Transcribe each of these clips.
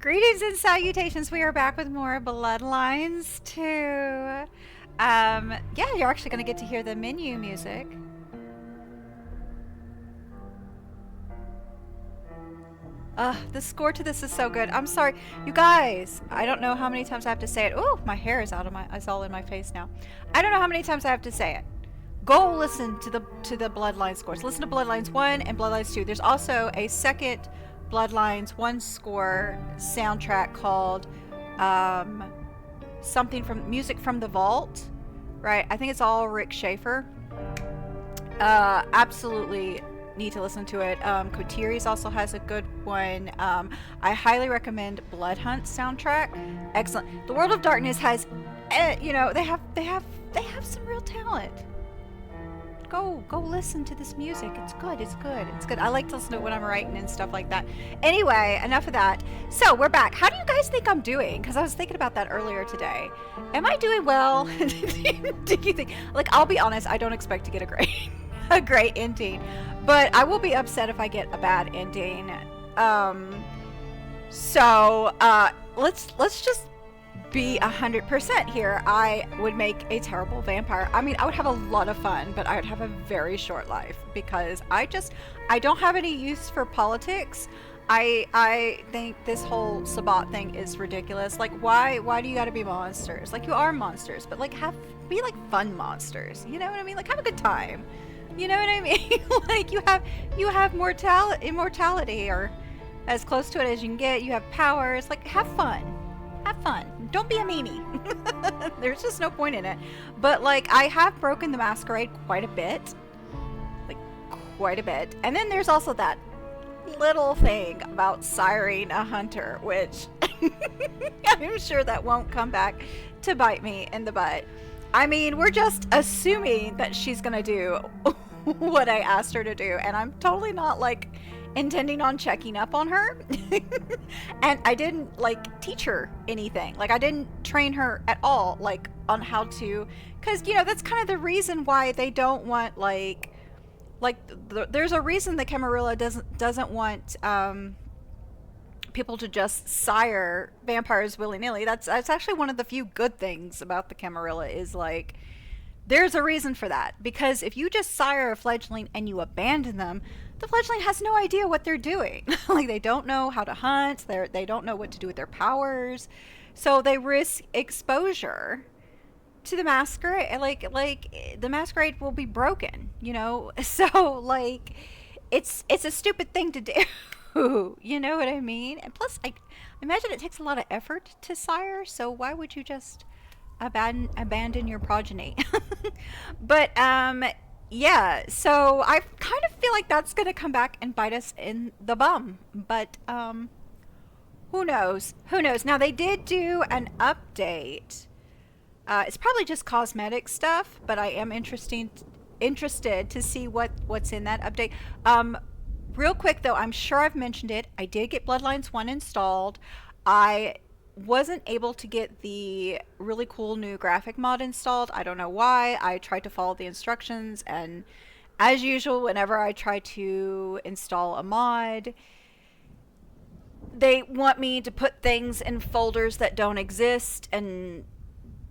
Greetings and salutations. We are back with more Bloodlines 2. Yeah, you're actually going to get to hear the menu music. The score to this is so good. I'm sorry, you guys. I don't know how many times I have to say it. Oh, my hair is it's all in my face now. I don't know how many times I have to say it. Go listen to the Bloodlines scores. Listen to Bloodlines 1 and Bloodlines 2. There's also a second Bloodlines 1 score soundtrack called something from Music from the Vault, right? I think it's all Rick Schaefer. Absolutely need to listen to it. Coteri's also has a good one. I highly recommend Blood Hunt soundtrack. Excellent. The World of Darkness has, they have some real talent. Go listen to this music. It's good. I like to listen to it when I'm writing and stuff like that. Anyway, enough of that. So we're back. How do you guys think I'm doing? Because I was thinking about that earlier today. Am I doing well? Do you think? Like, I'll be honest. I don't expect to get a great ending, but I will be upset if I get a bad ending. Let's just be 100% here. I would make a terrible vampire. I mean, I would have a lot of fun, but I would have a very short life because I don't have any use for politics. I think this whole Sabbat thing is ridiculous. Like, why do you gotta be monsters? Like, you are monsters, but like be like fun monsters. You know what I mean? Like, have a good time. You know what I mean? Like, you have immortality, or as close to it as you can get. You have powers. Like, have fun. Don't be a meanie. There's just no point in it. But like, I have broken the Masquerade quite a bit. And then there's also that little thing about siring a hunter, which I'm sure that won't come back to bite me in the butt. I mean, we're just assuming that she's gonna do what I asked her to do, and I'm totally not like intending on checking up on her. And I didn't like teach her anything. Like, I didn't train her at all, like, on how to, because that's kind of the reason why they don't want there's a reason the Camarilla doesn't want people to just sire vampires willy-nilly. That's actually one of the few good things about the Camarilla, is like, there's a reason for that. Because if you just sire a fledgling and you abandon them, the fledgling has no idea what they're doing. Like, they don't know how to hunt. They don't know what to do with their powers. So they risk exposure to the Masquerade. Like the Masquerade will be broken, So, like, it's a stupid thing to do. You know what I mean? And plus, I imagine it takes a lot of effort to sire. So why would you just abandon your progeny? But, yeah, so I kind of feel like that's going to come back and bite us in the bum. But who knows? Now, they did do an update. It's probably just cosmetic stuff, but I am interested to see what's in that update. Real quick, though, I'm sure I've mentioned it. I did get Bloodlines 1 installed. I wasn't able to get the really cool new graphic mod installed. I don't know why. I tried to follow the instructions, and as usual, whenever I try to install a mod, they want me to put things in folders that don't exist and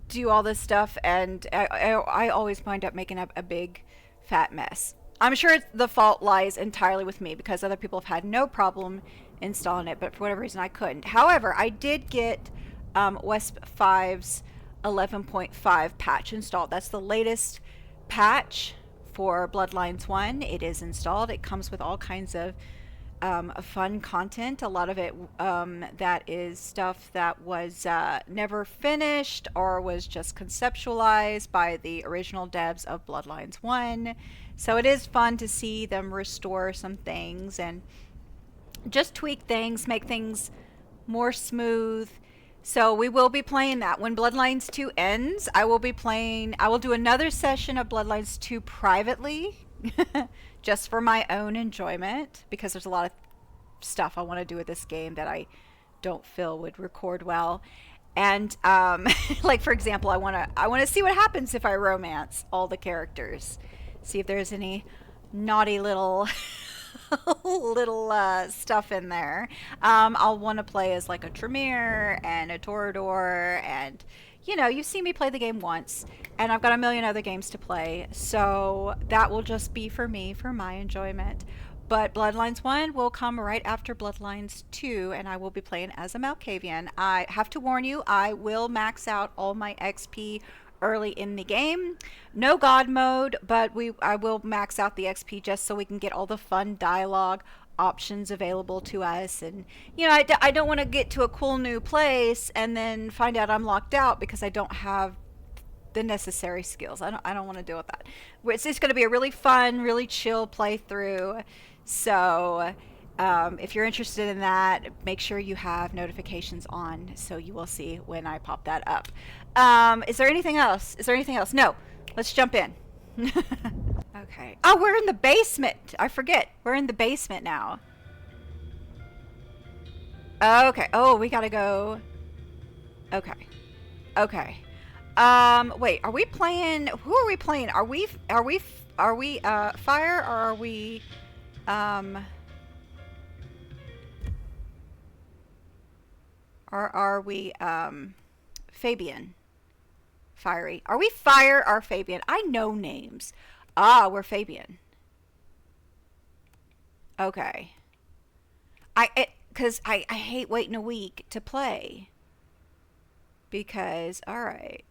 do all this stuff, and I always wind up making up a big fat mess. I'm sure the fault lies entirely with me, because other people have had no problem installing it, but for whatever reason I couldn't. However, I did get WESP 5's 11.5 patch installed. That's the latest patch for Bloodlines 1. It is installed. It comes with all kinds of fun content. A lot of it that is stuff that was never finished or was just conceptualized by the original devs of Bloodlines 1. So it is fun to see them restore some things and just tweak things, make things more smooth. So we will be playing that. When Bloodlines 2 ends, I will do another session of Bloodlines 2 privately, just for my own enjoyment, because there's a lot of stuff I want to do with this game that I don't feel would record well. And like, for example, I want to see what happens if I romance all the characters. See if there's any naughty little little stuff in there. I'll want to play as like a Tremere and a Torador, and you know, you've seen me play the game once, and I've got a million other games to play, so that will just be for me, for my enjoyment. But Bloodlines 1 will come right after Bloodlines 2, and I will be playing as a Malkavian. I have to warn you, I will max out all my XP early in the game. No God mode, but I will max out the XP just so we can get all the fun dialogue options available to us. And you know, I don't want to get to a cool new place and then find out I'm locked out because I don't have the necessary skills. I don't want to deal with that. It's just going to be a really fun, really chill playthrough. So if you're interested in that, make sure you have notifications on so you will see when I pop that up. Is there anything else? Is there anything else? No. Let's jump in. Okay. Oh, we're in the basement. I forget. We're in the basement now. Okay. Oh, we gotta go. Okay. Okay. Wait. Are we playing? Who are we playing? Are we Fyre, or are we or are we Fabian? Fiery. Are we Fyre or Fabian? I know names. Ah, we're Fabian. Okay. Because I hate waiting a week to play. Because, alright.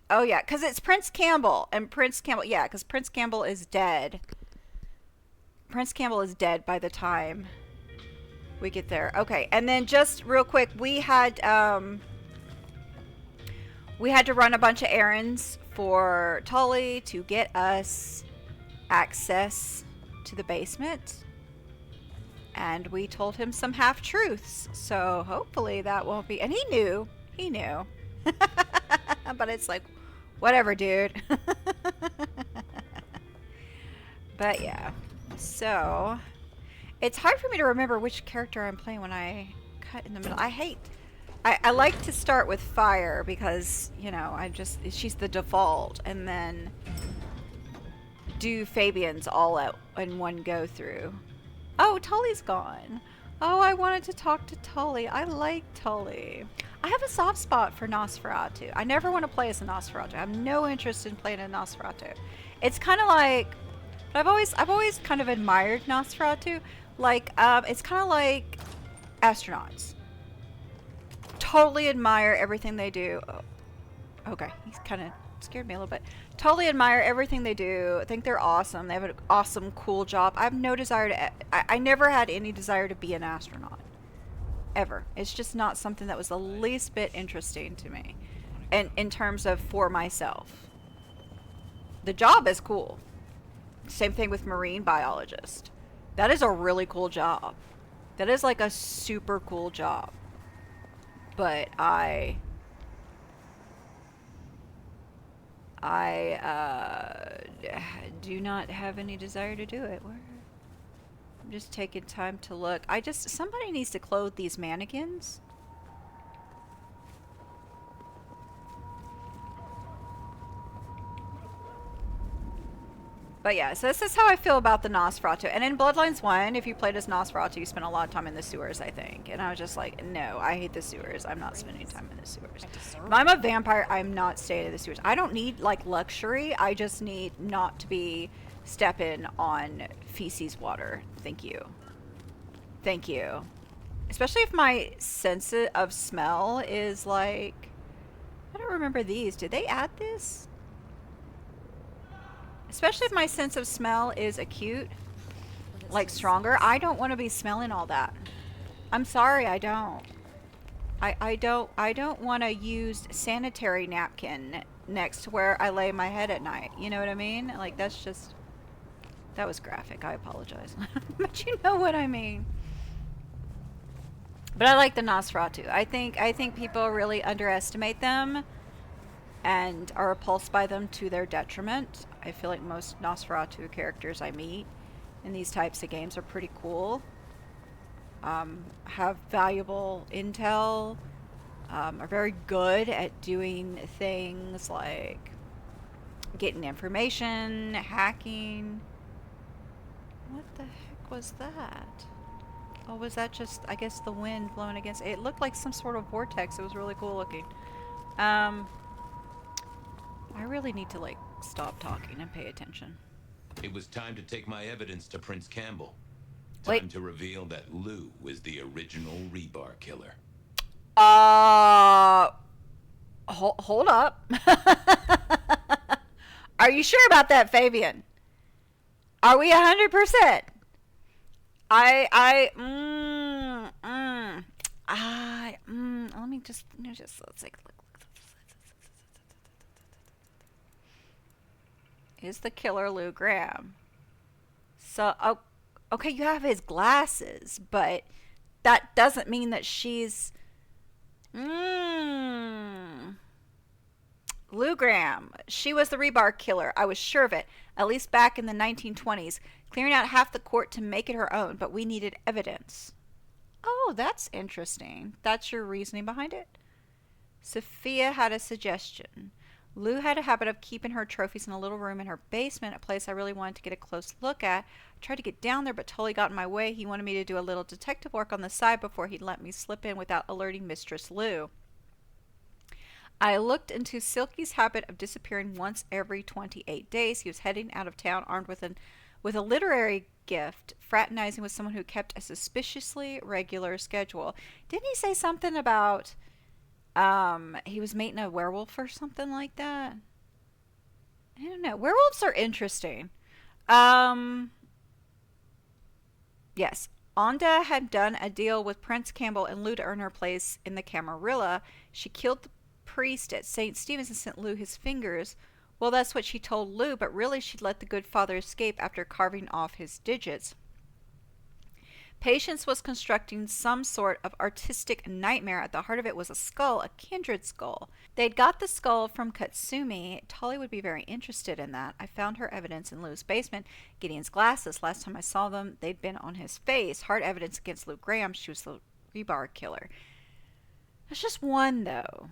Oh, yeah, because it's Prince Campbell. And Prince Campbell, yeah, because Prince Campbell is dead. Prince Campbell is dead by the time we get there. Okay, and then just real quick, we had to run a bunch of errands for Tully to get us access to the basement. And we told him some half-truths. So hopefully that won't be... And he knew. He knew. But it's like, whatever, dude. But yeah. So, it's hard for me to remember which character I'm playing when I cut in the middle. I like to start with Fyre because, you know, she's the default, and then do Fabian's all out in one go through. Oh, Tully's gone. Oh, I wanted to talk to Tully. I like Tully. I have a soft spot for Nosferatu. I never want to play as a Nosferatu. I have no interest in playing a Nosferatu. It's kind of like, I've always kind of admired Nosferatu. Like, it's kind of like astronauts. Totally admire everything they do. Oh, okay, he's kind of scared me a little bit. Totally admire everything they do. I think they're awesome. They have an awesome, cool job. I have no desire to... I never had any desire to be an astronaut. Ever. It's just not something that was the least bit interesting to me. And in terms of for myself. The job is cool. Same thing with marine biologist. That is a really cool job. That is like a super cool job. But I do not have any desire to do it. I'm just taking time to look. Somebody needs to clothe these mannequins. But yeah, so this is how I feel about the Nosferatu. And in Bloodlines 1, if you played as Nosferatu, you spent a lot of time in the sewers, I think. And I was just like, no, I hate the sewers. I'm not spending time in the sewers. If I'm a vampire, I'm not staying in the sewers. I don't need, like, luxury. I just need not to be stepping on feces water. Thank you. Thank you. Especially if my sense of smell is, like... I don't remember these. Did they add this? Especially if my sense of smell is acute, like stronger. I don't want to be smelling all that. I'm sorry, I don't. I don't want to use sanitary napkin next to where I lay my head at night. You know what I mean? Like, that's just... That was graphic. I apologize. But you know what I mean. But I like the Nosferatu. I think people really underestimate them and are repulsed by them to their detriment. I feel like most Nosferatu characters I meet in these types of games are pretty cool. Have valuable intel, are very good at doing things like getting information, hacking. What the heck was that? Oh, was that just, I guess, the wind blowing against it? It looked like some sort of vortex. It was really cool looking. I really need to, like, stop talking and pay attention. It was time to take my evidence to Prince Campbell. Wait. Time to reveal that Lou was the original rebar killer. Uh, hold up. Are you sure about that, Fabian? Are we 100%? Let me just, let's take a look. Is the killer Lou Graham? So, oh, okay, you have his glasses, but that doesn't mean that she's. Lou Graham. She was the rebar killer. I was sure of it, at least back in the 1920s, clearing out half the court to make it her own, but we needed evidence. Oh, that's interesting. That's your reasoning behind it? Sophia had a suggestion. Lou had a habit of keeping her trophies in a little room in her basement, a place I really wanted to get a close look at. I tried to get down there, but Tully got in my way. He wanted me to do a little detective work on the side before he'd let me slip in without alerting Mistress Lou. I looked into Silky's habit of disappearing once every 28 days. He was heading out of town armed with a literary gift, fraternizing with someone who kept a suspiciously regular schedule. Didn't he say something about he was meeting a werewolf or something like that? I don't know. Werewolves are interesting. Yes. Onda had done a deal with Prince Campbell and Lou to earn her place in the Camarilla. She killed the priest at St. Stephen's and sent Lou his fingers. Well, that's what she told Lou, but really she'd let the good father escape after carving off his digits. Patience was constructing some sort of artistic nightmare. At the heart of it was a skull, a kindred skull. They'd got the skull from Katsumi. Tully would be very interested in that. I found her evidence in Lou's basement. Gideon's glasses. Last time I saw them, they'd been on his face. Hard evidence against Lou Graham. She was the rebar killer. There's just one, though.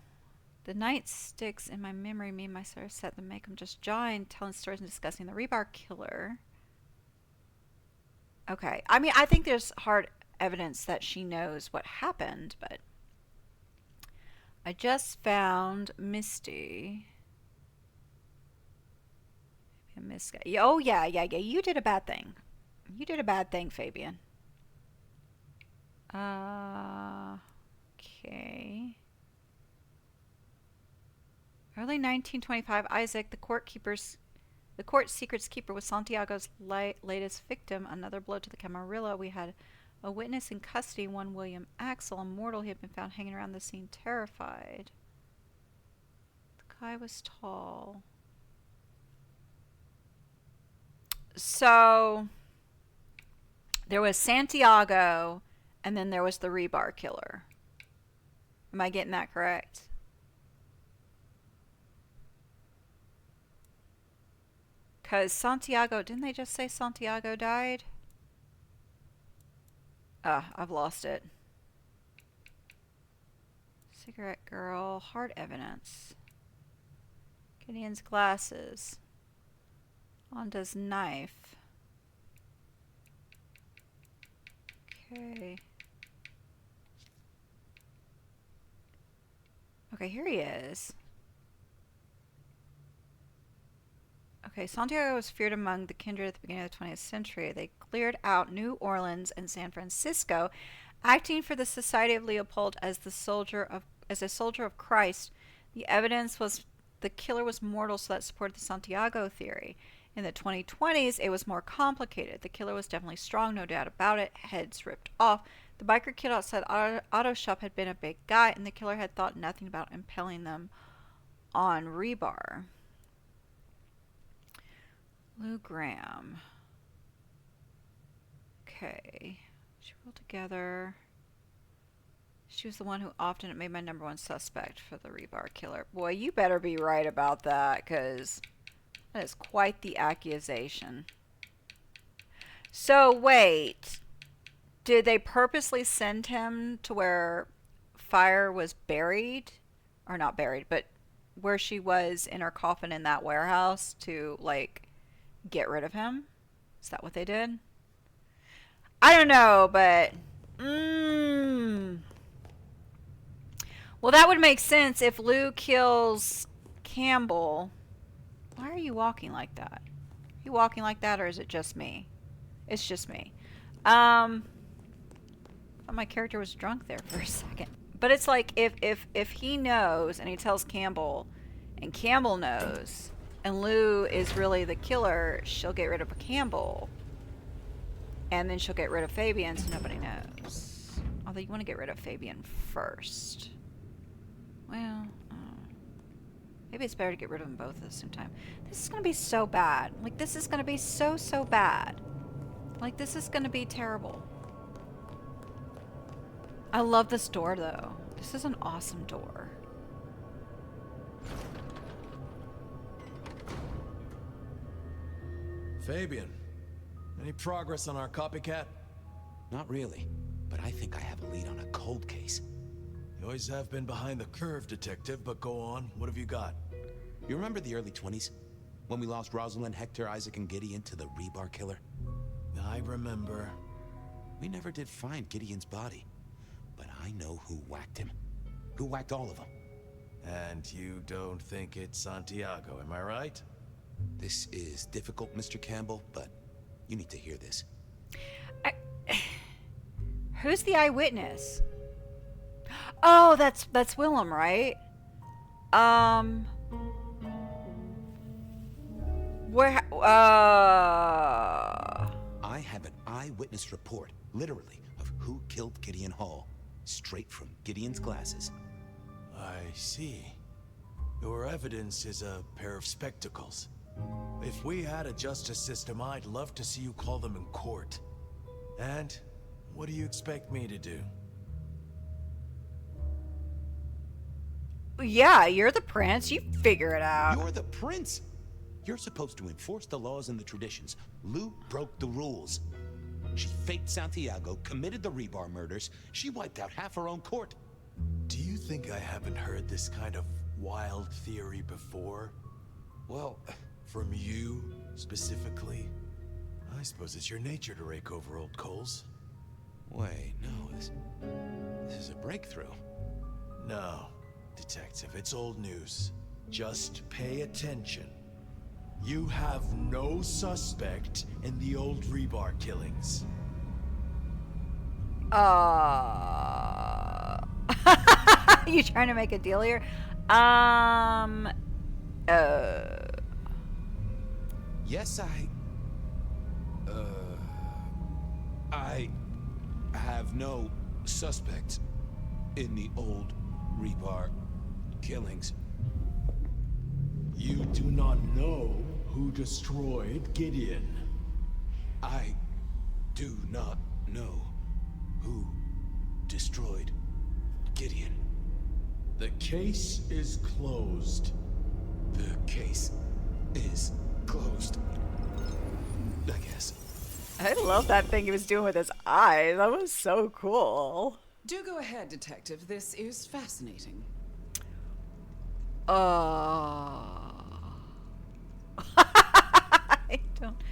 The night sticks in my memory. Me and my sir set them, make them just jawing, telling stories and discussing the rebar killer. Okay. I mean, I think there's hard evidence that she knows what happened, but I just found Misty. Oh, yeah. You did a bad thing. You did a bad thing, Fabian. Okay. Early 1925, Isaac, the court secrets keeper, was Santiago's latest victim. Another blow to the Camarilla. We had a witness in custody, one William Axel, a mortal. He had been found hanging around the scene, terrified. The guy was tall. So, there was Santiago, and then there was the rebar killer. Am I getting that correct? Because Santiago, didn't they just say Santiago died? I've lost it. Cigarette girl, hard evidence. Gideon's glasses. Onda's knife. Okay. Okay, here he is. Okay, Santiago was feared among the kindred at the beginning of the 20th century. They cleared out New Orleans and San Francisco, acting for the Society of Leopold as a soldier of Christ. The evidence was the killer was mortal, so that supported the Santiago theory. In the 2020s, it was more complicated. The killer was definitely strong, no doubt about it. Heads ripped off. The biker kid outside the auto shop had been a big guy, and the killer had thought nothing about impaling them on rebar. Lou Graham. Okay. She rolled together. She was the one who often made my number one suspect for the rebar killer. Boy, you better be right about that, because that is quite the accusation. So, wait. Did they purposely send him to where Fyre was buried? Or not buried, but where she was in her coffin in that warehouse to, like, get rid of him? Is that what they did? I don't know, but well, that would make sense if Lou kills Campbell. Why are you walking like that? Are you walking like that, or is it just me? It's just me. I thought my character was drunk there for a second. But it's like if he knows and he tells Campbell, and Campbell knows, and Lou is really the killer, she'll get rid of Campbell, and then she'll get rid of Fabian, so nobody knows. Although you want to get rid of Fabian first. Well, maybe it's better to get rid of them both at the same time. This is going to be so bad. Like, this is going to be so bad. Like, this is going to be terrible. I love this door, though. This is an awesome door. Fabian, any progress on our copycat? Not really, but I think I have a lead on a cold case. You always have been behind the curve, detective, but go on. What have you got? You remember the early 20s? When we lost Rosalind, Hector, Isaac, and Gideon to the rebar killer? I remember. We never did find Gideon's body, but I know who whacked him. Who whacked all of them. And you don't think it's Santiago, am I right? This is difficult, Mr. Campbell, but you need to hear this. Who's the eyewitness? Oh, that's Willem, right? Where? I have an eyewitness report, literally, of who killed Gideon Hall, straight from Gideon's glasses. I see. Your evidence is a pair of spectacles. If we had a justice system, I'd love to see you call them in court. And what do you expect me to do? Yeah, you're the prince. You figure it out. You're the prince! You're supposed to enforce the laws and the traditions. Lou broke the rules. She faked Santiago, committed the rebar murders. She wiped out half her own court. Do you think I haven't heard this kind of wild theory before? Well, from you, specifically? I suppose it's your nature to rake over old coals. wait, no, this is a breakthrough. No, detective, it's old news. Just pay attention. You have no suspect in the old rebar killings. You trying to make a deal here? Yes, I have no suspects in the old rebar killings. You do not know who destroyed Gideon. I do not know who destroyed Gideon. The case is closed. The case is closed. I guess. I love that thing he was doing with his eyes. That was so cool. Do go ahead, detective. This is fascinating. I don't.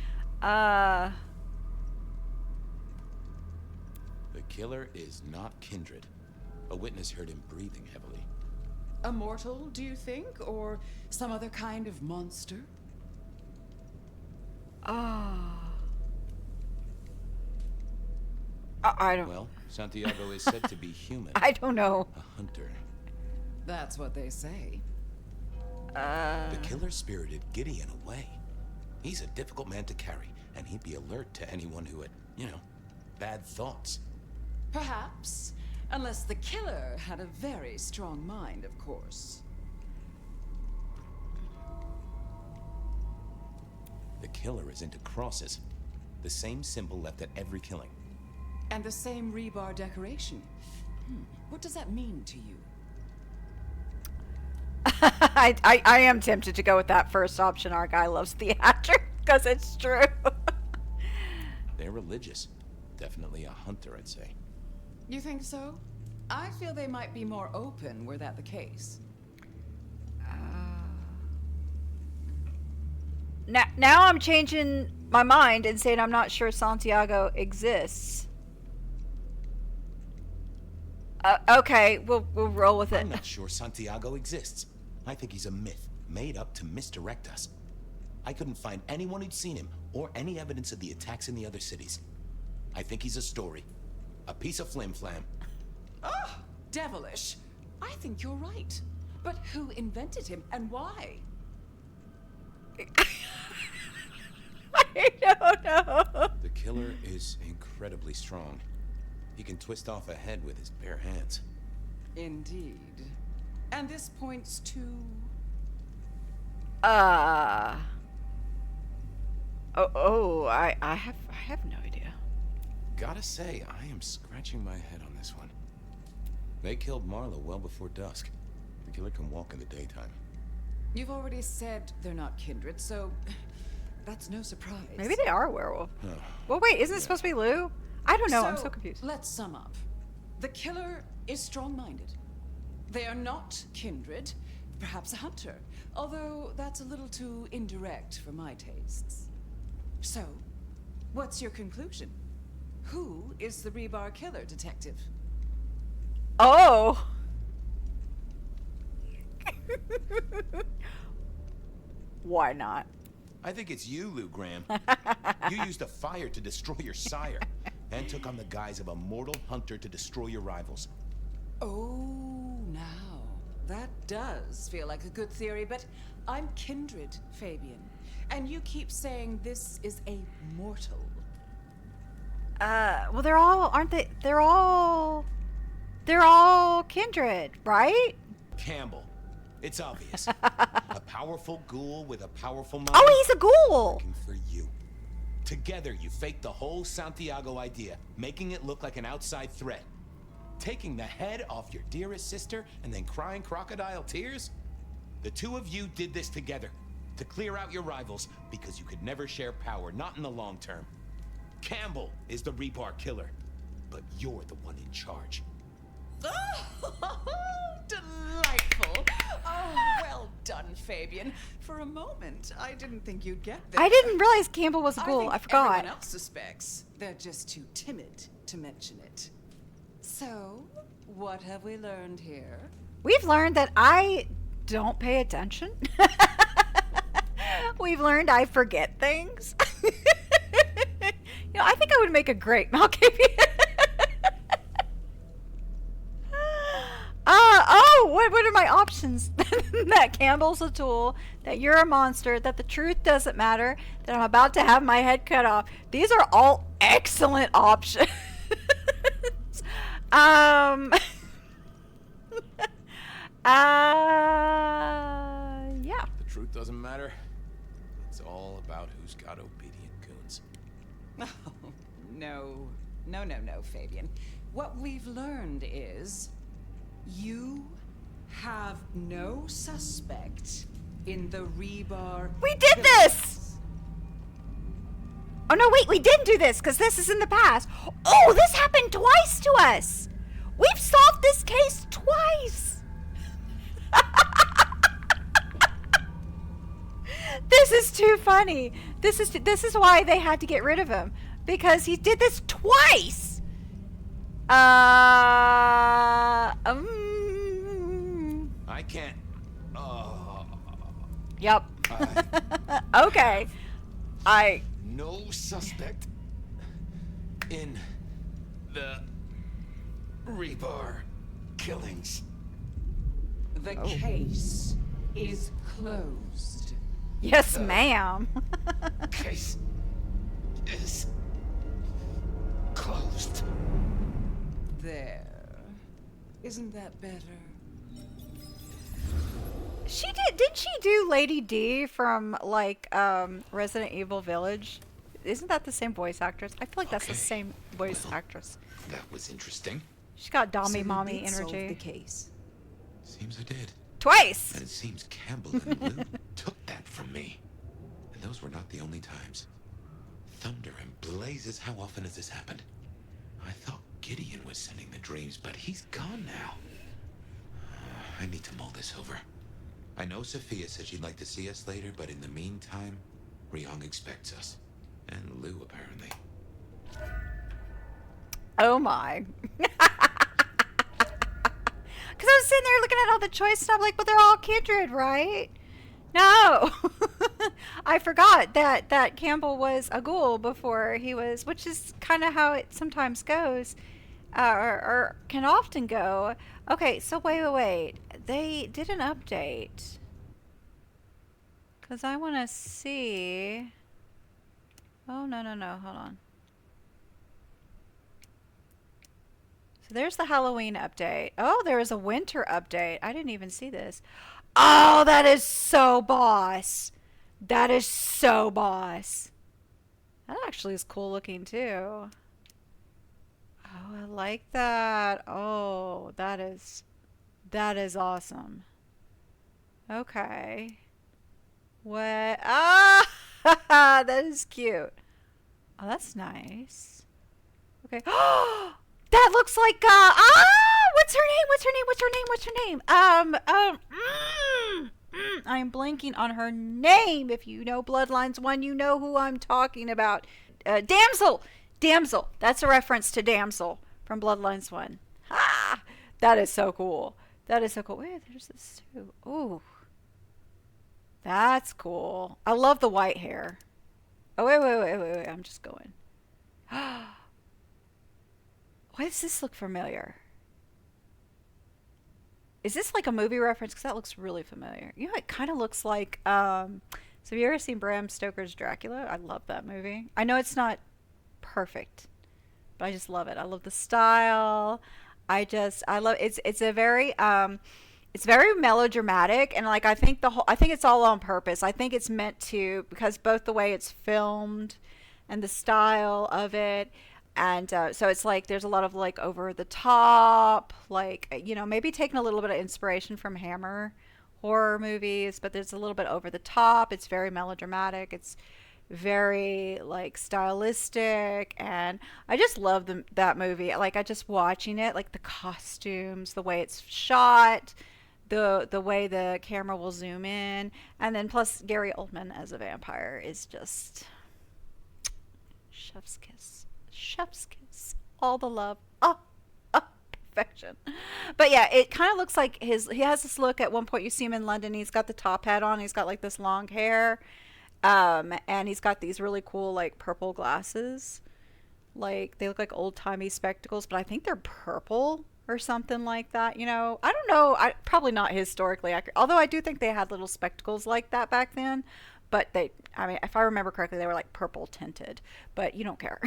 The killer is not Kindred. A witness heard him breathing heavily. A mortal, do you think? Or some other kind of monster? I don't. Well, Santiago is said to be human. I don't know. A hunter. That's what they say. The killer spirited Gideon away. He's a difficult man to carry, and he'd be alert to anyone who had, bad thoughts. Perhaps. Unless the killer had a very strong mind, of course. The killer is into crosses. The same symbol left at every killing. And the same rebar decoration. What does that mean to you? I am tempted to go with that first option. Our guy loves theatrics because it's true. They're religious. Definitely a hunter, I'd say. You think so? I feel they might be more open were that the case. Now I'm changing my mind and saying I'm not sure Santiago exists. Okay, we'll roll with it. I'm not sure Santiago exists. I think he's a myth made up to misdirect us. I couldn't find anyone who'd seen him or any evidence of the attacks in the other cities. I think he's a story. A piece of flim-flam. Oh, devilish. I think you're right. But who invented him and why? I don't know. The killer is incredibly strong. He can twist off a head with his bare hands. Indeed. And this points to... I have no idea. Gotta say, I am scratching my head on this one. They killed Marla well before dusk. The killer can walk in the daytime. You've already said they're not kindred, so that's no surprise. Maybe they are a werewolf. Oh, Well, wait, isn't it supposed to be Lou? I don't know. I'm so confused. Let's sum up. The killer is strong-minded. They are not kindred, perhaps a hunter, although that's a little too indirect for my tastes. So, what's your conclusion? Who is the rebar killer, detective? Oh. Why not? I think it's you, Lou Graham. You used a fire to destroy your sire, and took on the guise of a mortal hunter to destroy your rivals. Oh, now. That does feel like a good theory, but I'm kindred, Fabian. And you keep saying this is a mortal. Well, they're all, aren't they? They're all kindred, right? Campbell. It's obvious. A powerful ghoul with a powerful mind. Oh, he's a ghoul. Working for you. Together, you faked the whole Santiago idea, making it look like an outside threat. Taking the head off your dearest sister and then crying crocodile tears? The two of you did this together, to clear out your rivals, because you could never share power, not in the long term. Campbell is the rebar killer, but you're the one in charge. Oh, delightful. Oh, well done, Fabian. For a moment, I didn't think you'd get there. I didn't realize Campbell was a ghoul. I forgot. Everyone else suspects. They're just too timid to mention it. So, what have we learned here? We've learned that I don't pay attention. We've learned I forget things. I think I would make a great Malkavian. What are my options? That Campbell's a tool, that you're a monster, that the truth doesn't matter, that I'm about to have my head cut off. These are all excellent options. Yeah. The truth doesn't matter. It's all about who's got obedient goons. Oh, no, Fabian. What we've learned is you have no suspect in the rebar. We did this! Oh no, wait, we didn't do this because this is in the past. Oh, this happened twice to us. We've solved this case twice. This is too funny. This is why they had to get rid of him, because he did this twice. I can't. Yep. Okay. No suspect in the rebar killings. The case is closed. Yes, ma'am. Case is closed. There. Isn't that better? Didn't she do Lady D from Resident Evil Village? Isn't that the same voice actress? I feel like that's the same voice actress. That was interesting. She's got So Dommy you Mommy did solve energy. the case. Seems I did. Twice! And it seems Campbell and Lou took that from me. And those were not the only times. Thunder and blazes, how often has this happened? I thought Gideon was sending the dreams, but he's gone now. I need to mull this over. I know Sophia said she'd like to see us later, but in the meantime, Ryong expects us. And Lou, apparently. Oh my. Because I was sitting there looking at all the choices, and I'm like, but they're all kindred, right? No. I forgot that Campbell was a ghoul before he was, which is kind of how it sometimes goes, or can often go. Okay, so wait. They did an update. Because I want to see. Oh, no. Hold on. So there's the Halloween update. Oh, there is a winter update. I didn't even see this. Oh, that is so boss. That is so boss. That actually is cool looking too. Oh, I like that. Oh, that is awesome. Okay. What? Ah, that is cute. Oh, that's nice. Okay. That looks like what's her name? I'm blanking on her name. If you know Bloodlines 1, you know who I'm talking about. Damsel. That's a reference to Damsel from Bloodlines 1. Ah, that is so cool. Wait, there's this too. Ooh. That's cool. I love the white hair. Oh, wait. I'm just going. Why does this look familiar? Is this like a movie reference? Because that looks really familiar. You know, it kind of looks like, so have you ever seen Bram Stoker's Dracula? I love that movie. I know it's not perfect, but I just love it. I love the style. I love, it's a very, it's very melodramatic, and like, I think it's all on purpose. I think it's meant to, because both the way it's filmed and the style of it. And so it's like there's a lot of like over the top, like, you know, maybe taking a little bit of inspiration from Hammer horror movies, but there's a little bit over the top. It's very melodramatic. It's very like stylistic, and I just love that movie. Like, I just watching it, like the costumes, the way it's shot, the way the camera will zoom in, and then plus Gary Oldman as a vampire is just chef's kiss. All the love. Oh, perfection. But yeah, it kind of looks like he has this look. At one point you see him in London, he's got the top hat on, he's got like this long hair, and he's got these really cool like purple glasses. Like, they look like old-timey spectacles, but I think they're purple or something like that, you know. I don't know. Probably not historically accurate, although I do think they had little spectacles like that back then. But I mean, if I remember correctly, they were like purple tinted, but you don't care.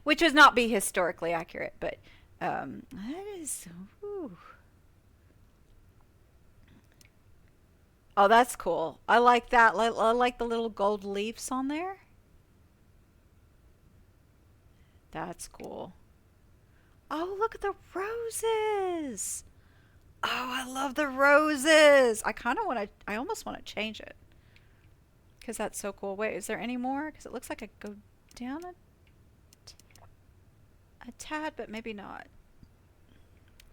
Which would not be historically accurate, but that is, ooh. Oh, that's cool. I like that. I like the little gold leaves on there. That's cool. Oh, look at the roses. Oh, I love the roses. I almost want to change it, because that's so cool. Wait, is there any more? Because it looks like I go down a tad, but maybe not.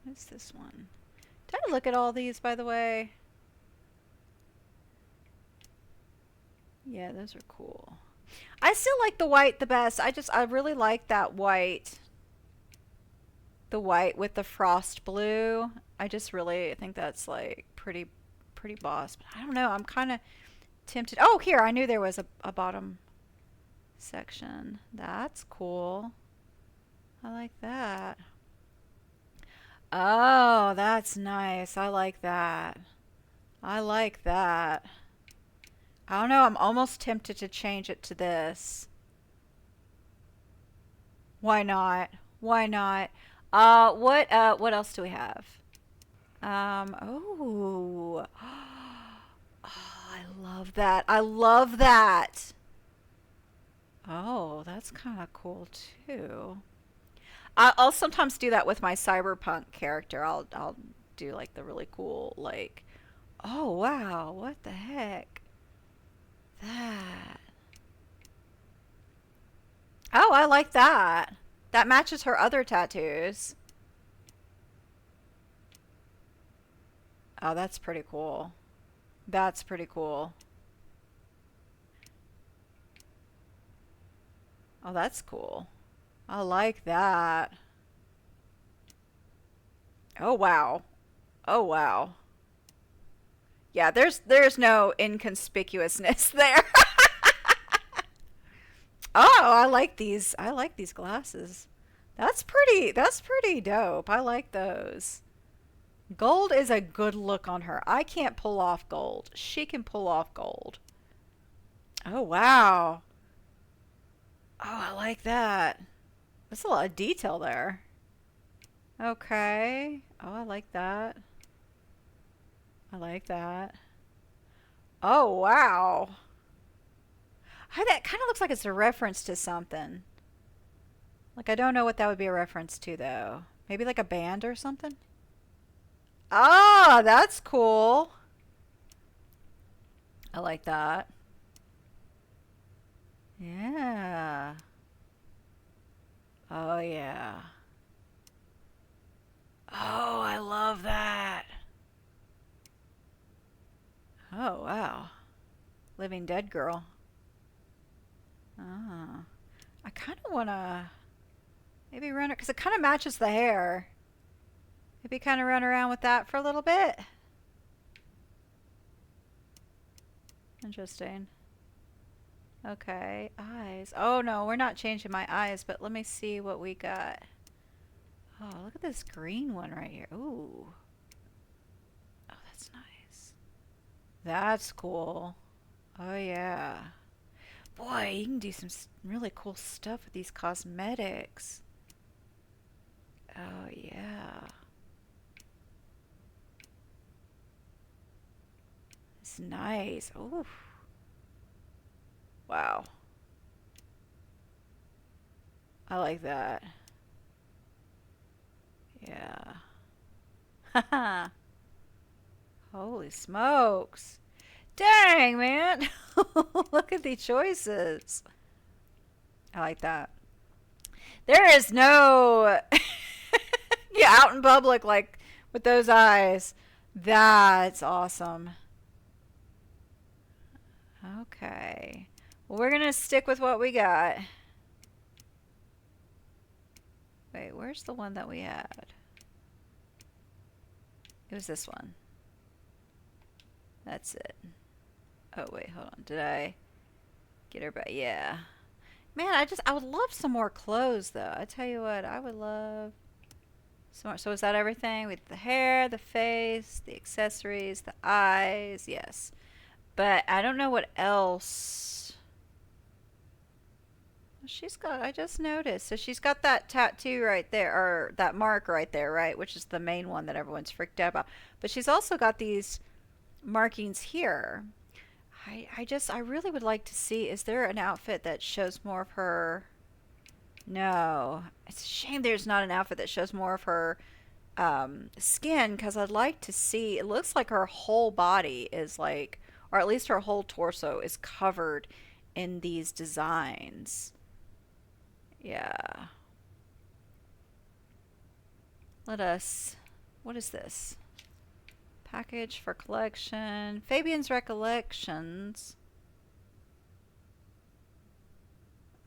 What's this one? Did I look at all these, by the way? Yeah, those are cool. I still like the white the best. I really like that white. The white with the frost blue. I just really think that's like pretty boss. But I don't know. I'm kind of tempted. Oh, here, I knew there was a bottom section. That's cool. I like that. Oh, that's nice. I like that. I don't know. I'm almost tempted to change it to this. Why not? What else do we have? Oh. Oh, I love that. Oh, that's kind of cool too. I'll sometimes do that with my cyberpunk character. I'll do like the really cool, like, oh wow, what the heck? That. Oh, I like that. That matches her other tattoos. Oh, that's pretty cool. Oh, that's cool. I like that. Oh, wow. Oh, wow. Yeah, there's no inconspicuousness there. Oh, I like these. I like these glasses. That's pretty dope. I like those. Gold is a good look on her. I can't pull off gold. She can pull off gold. Oh, wow. Oh, I like that. That's a lot of detail there. Okay. Oh, I like that. I like that. Oh, wow. That kind of looks like it's a reference to something. Like, I don't know what that would be a reference to, though. Maybe like a band or something? Ah, that's cool. I like that. Yeah. Oh, yeah. Oh, I love that. Oh, wow. Living Dead girl. Oh. I kind of want to maybe run it, because it kind of matches the hair. Maybe kind of run around with that for a little bit. Interesting. Okay, eyes. Oh no, we're not changing my eyes, but let me see what we got. Oh, look at this green one right here. Ooh. Oh, that's nice. That's cool. Oh yeah. Boy, you can do some really cool stuff with these cosmetics. Oh yeah. It's nice. Ooh. Wow. I like that. Yeah. Haha. Holy smokes. Dang, man. Look at the choices. I like that. There is no yeah, out in public like with those eyes. That's awesome. Okay. Well, we're going to stick with what we got. Wait, where's the one that we had? It was this one. That's it. Oh, wait, hold on. Did I get her back? Yeah. Man, I would love some more clothes, though. I tell you what, I would love some more. So is that everything? With the hair, the face, the accessories, the eyes. Yes. But I don't know what else. She's got, I just noticed. So she's got that tattoo right there, or that mark right there, right? Which is the main one that everyone's freaked out about. But she's also got these markings here. I really would like to see, is there an outfit that shows more of her? No. It's a shame there's not an outfit that shows more of her skin, because I'd like to see, it looks like her whole body is like, or at least her whole torso is covered in these designs. Yeah. Let us, what is this? Package for collection. Fabian's recollections.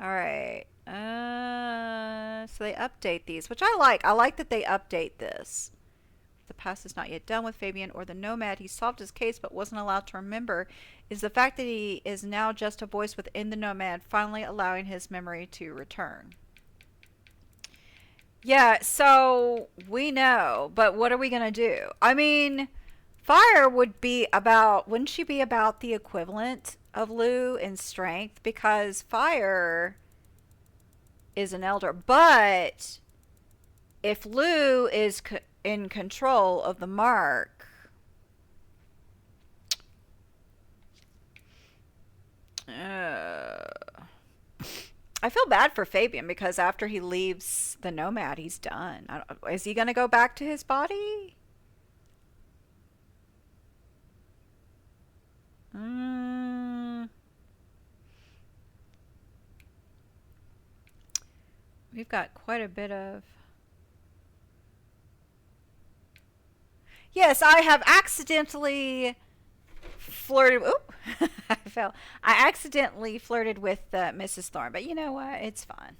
Alright. So they update these, which I like. I like that they update this. The past is not yet done with Fabian or the Nomad. He solved his case but wasn't allowed to remember. Is the fact that he is now just a voice within the Nomad, finally allowing his memory to return. Yeah, so we know, but what are we going to do? I mean, Fyre would be about, wouldn't she be about the equivalent of Lou in strength? Because Fyre is an elder. But if Lou is in control of the mark, I feel bad for Fabian, because after he leaves the Nomad, he's done. Is he going to go back to his body? We've got quite a bit of... Yes, I have accidentally flirted... Oop! I've fail. I accidentally flirted with Mrs. Thorne, but you know what? It's fine.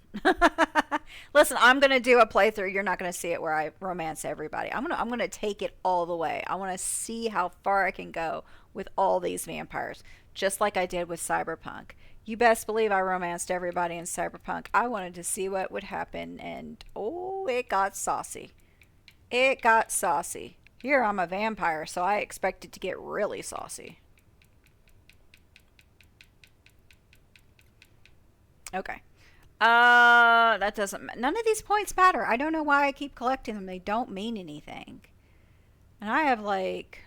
Listen, I'm gonna do a playthrough. You're not gonna see it where I romance everybody. I'm gonna take it all the way. I want to see how far I can go with all these vampires, just like I did with Cyberpunk. You best believe I romanced everybody in Cyberpunk. I wanted to see what would happen, and oh, it got saucy. It got saucy. Here I'm a vampire, so I expected to get really saucy. Okay. That doesn't... None of these points matter. I don't know why I keep collecting them. They don't mean anything. And I have, like...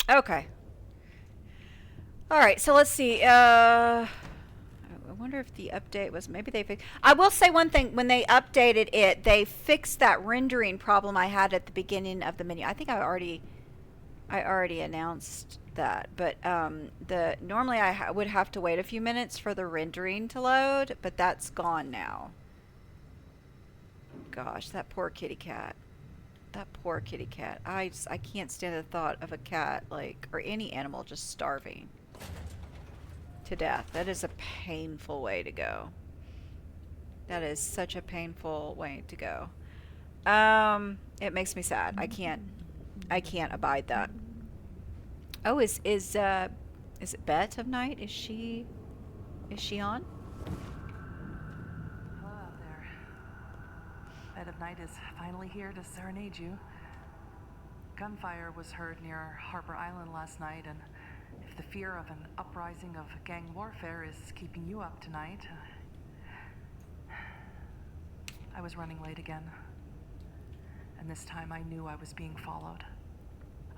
Okay. Alright, so let's see. I wonder if the update was... Maybe they fixed... I will say one thing. When they updated it, they fixed that rendering problem I had at the beginning of the menu. I think I already announced that, but normally I would have to wait a few minutes for the rendering to load, but that's gone now. Gosh, that poor kitty cat. That poor kitty cat. I can't stand the thought of a cat, like, or any animal just starving to death. That is a painful way to go. That is such a painful way to go. It makes me sad. I can't abide that. Oh, is it Bet of Night? Is she on? Hello out there. Bet of Night is finally here to serenade you. Gunfire was heard near Harper Island last night, and if the fear of an uprising of gang warfare is keeping you up tonight, I was running late again. And this time I knew I was being followed.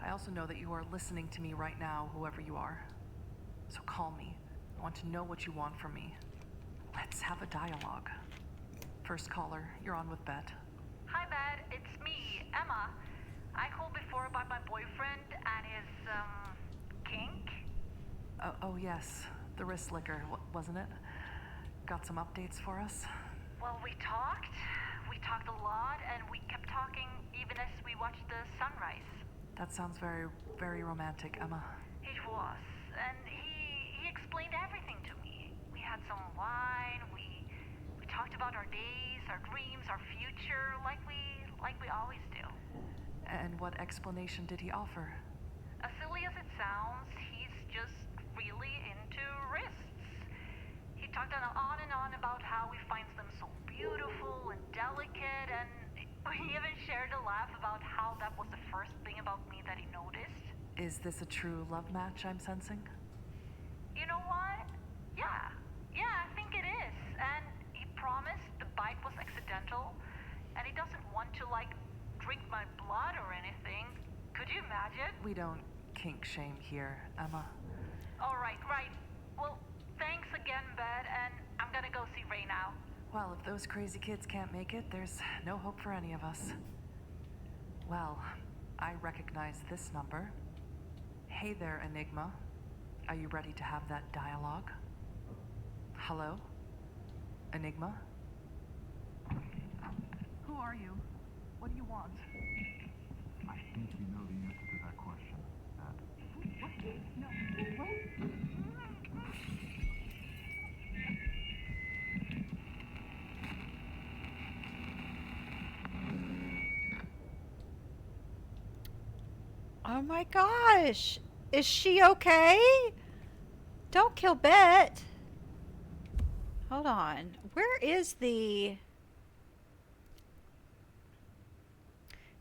I also know that you are listening to me right now, whoever you are. So call me. I want to know what you want from me. Let's have a dialogue. First caller, you're on with Bet. Hi, Bet. It's me, Emma. I called before about my boyfriend and his, kink. Oh yes, the wrist liquor, wasn't it? Got some updates for us? Well, we talked. We talked a lot, and we kept talking even as we watched the sunrise. That sounds very, very romantic, Emma. It was, and he explained everything to me. We had some wine, we talked about our days, our dreams, our future, like we always do. And what explanation did he offer? As silly as it sounds, he's just really into wrists. He talked on and on about how he finds them so beautiful and delicate, and he even shared a laugh about how that was the first thing about me that he noticed. Is this a true love match I'm sensing? You know what? Yeah, I think it is. And he promised the bite was accidental, and he doesn't want to, like, drink my blood or anything. Could you imagine? We don't kink shame here, Emma. All right. Well, thanks again, Bet, and I'm gonna go see Ray now. Well, if those crazy kids can't make it, there's no hope for any of us. Well, I recognize this number. Hey there, Enigma. Are you ready to have that dialogue? Hello? Enigma? Who are you? What do you want? I think you know the answer to that question, Dad. What? No. What? Oh my gosh. Is she okay? Don't kill Bet. Hold on. Where is the...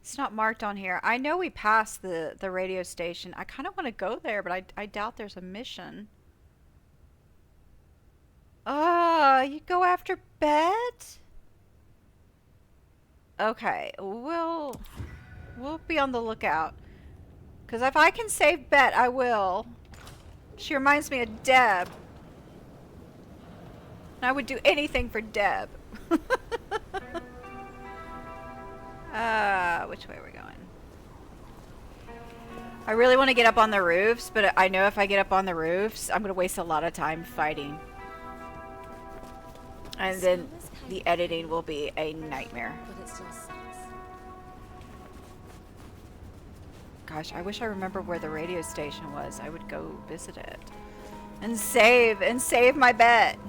It's not marked on here. I know we passed the radio station. I kind of want to go there, but I doubt there's a mission. You go after Bet? Okay, we'll be on the lookout. Because if I can save Bet, I will. She reminds me of Deb. And I would do anything for Deb. Which way are we going? I really want to get up on the roofs, but I know if I get up on the roofs, I'm going to waste a lot of time fighting. And then the editing will be a nightmare. But it still sucks. Gosh, I wish I remember where the radio station was. I would go visit it. And save my bet.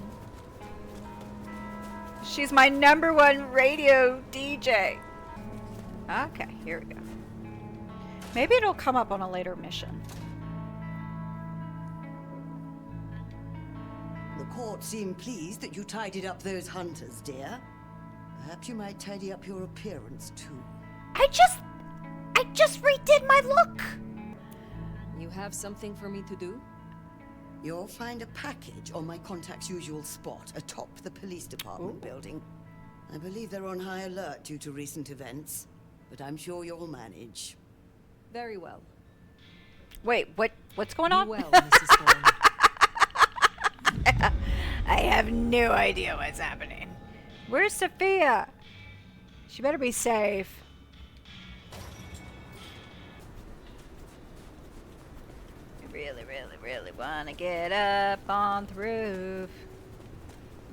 She's my #1 radio DJ. Okay, here we go. Maybe it'll come up on a later mission. The court seemed pleased that you tidied up those hunters, dear. Perhaps you might tidy up your appearance, too. I just redid my look! You have something for me to do? You'll find a package on my contact's usual spot, atop the police department building. I believe they're on high alert due to recent events, but I'm sure you'll manage. Very well. Wait, what's going on? Well, Mrs. Thorne. I have no idea what's happening. Where's Sophia? She better be safe. Really want to get up on the roof.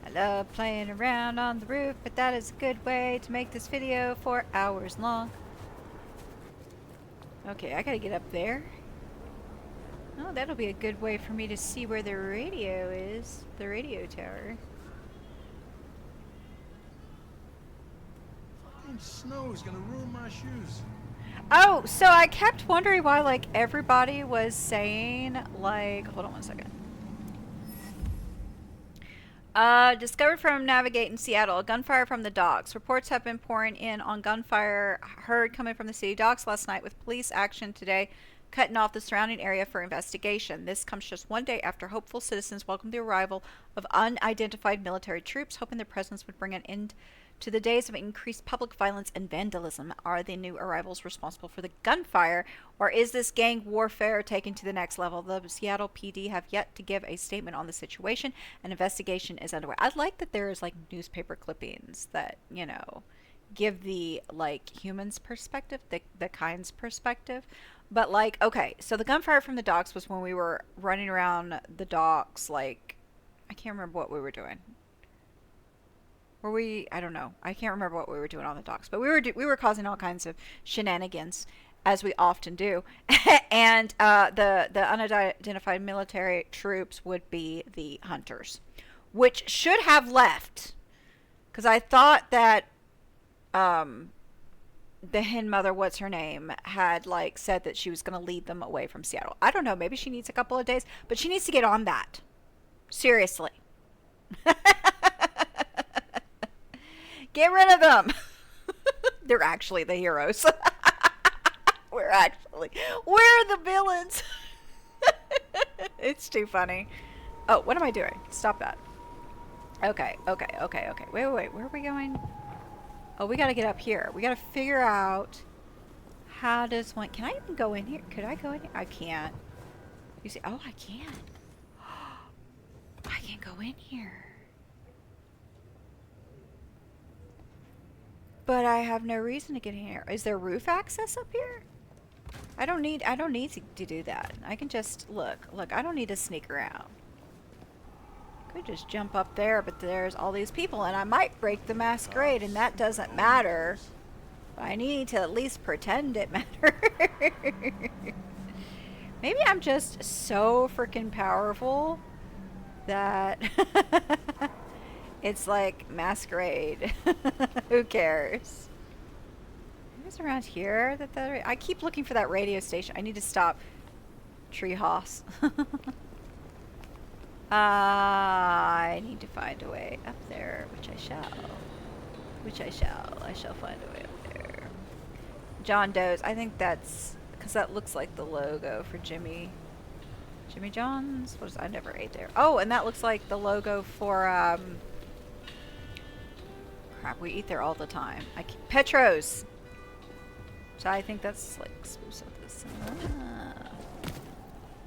I love playing around on the roof, but that is a good way to make this video 4 hours long. Okay, I gotta get up there. Oh, that'll be a good way for me to see where the radio is. The radio tower. Fucking snow's gonna ruin my shoes. Oh, so I kept wondering why, like, everybody was saying, like, hold on one second. Discovered from Navigate in Seattle, gunfire from the docks. Reports have been pouring in on gunfire heard coming from the city docks last night, with police action today cutting off the surrounding area for investigation. This comes just 1 day after hopeful citizens welcomed the arrival of unidentified military troops, hoping their presence would bring an end to the days of increased public violence and vandalism. Are the new arrivals responsible for the gunfire, or is this gang warfare taken to the next level? The Seattle PD have yet to give a statement on the situation. An investigation is underway. I like that there's like newspaper clippings that, you know, give the like humans perspective, the kind's perspective. But like, okay, so the gunfire from the docks was when we were running around the docks, like, I can't remember what we were doing. I don't know. I can't remember what we were doing on the docks, but we were causing all kinds of shenanigans, as we often do. And the unidentified military troops would be the hunters, which should have left, because I thought that the hen mother, what's her name, had like said that she was going to lead them away from Seattle. I don't know. Maybe she needs a couple of days, but she needs to get on that. Seriously. Get rid of them. They're actually the heroes. We're the villains. It's too funny. Oh, what am I doing? Stop that. Okay. Wait. Where are we going? Oh, we got to get up here. We got to figure out how does one... Can I even go in here? Could I go in here? I can't. You see? Oh, I can. I can go in here. But I have no reason to get in here. Is there roof access up here? I don't need to do that. I can just look, I don't need to sneak around. Could just jump up there, but there's all these people and I might break the masquerade and that doesn't matter. But I need to at least pretend it matters. Maybe I'm just so freaking powerful that it's like Masquerade. Who cares? Who's around here? I keep looking for that radio station. I need to stop. Treehouse. I need to find a way up there, which I shall. I shall find a way up there. John Doe's. I think that's because that looks like the logo for Jimmy John's. What is? I never ate there. Oh, and that looks like the logo for crap, we eat there all the time. Petro's. So I think that's like exclusive.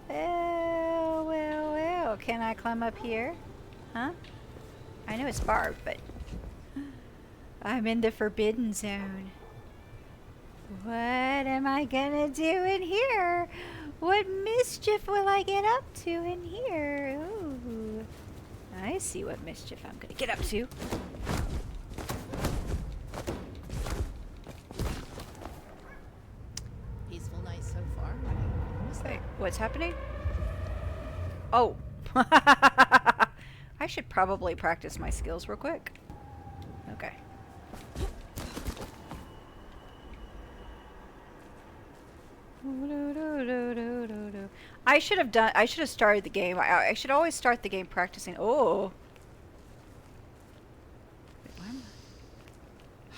Well. Can I climb up here? Huh? I know it's barbed, but I'm in the forbidden zone. What am I gonna do in here? What mischief will I get up to in here? Ooh. I see what mischief I'm gonna get up to. Peaceful night so what's happening? Oh. I should probably practice my skills real quick. Okay. I should have started the game. I should always start the game practicing. Oh. Wait, why am I?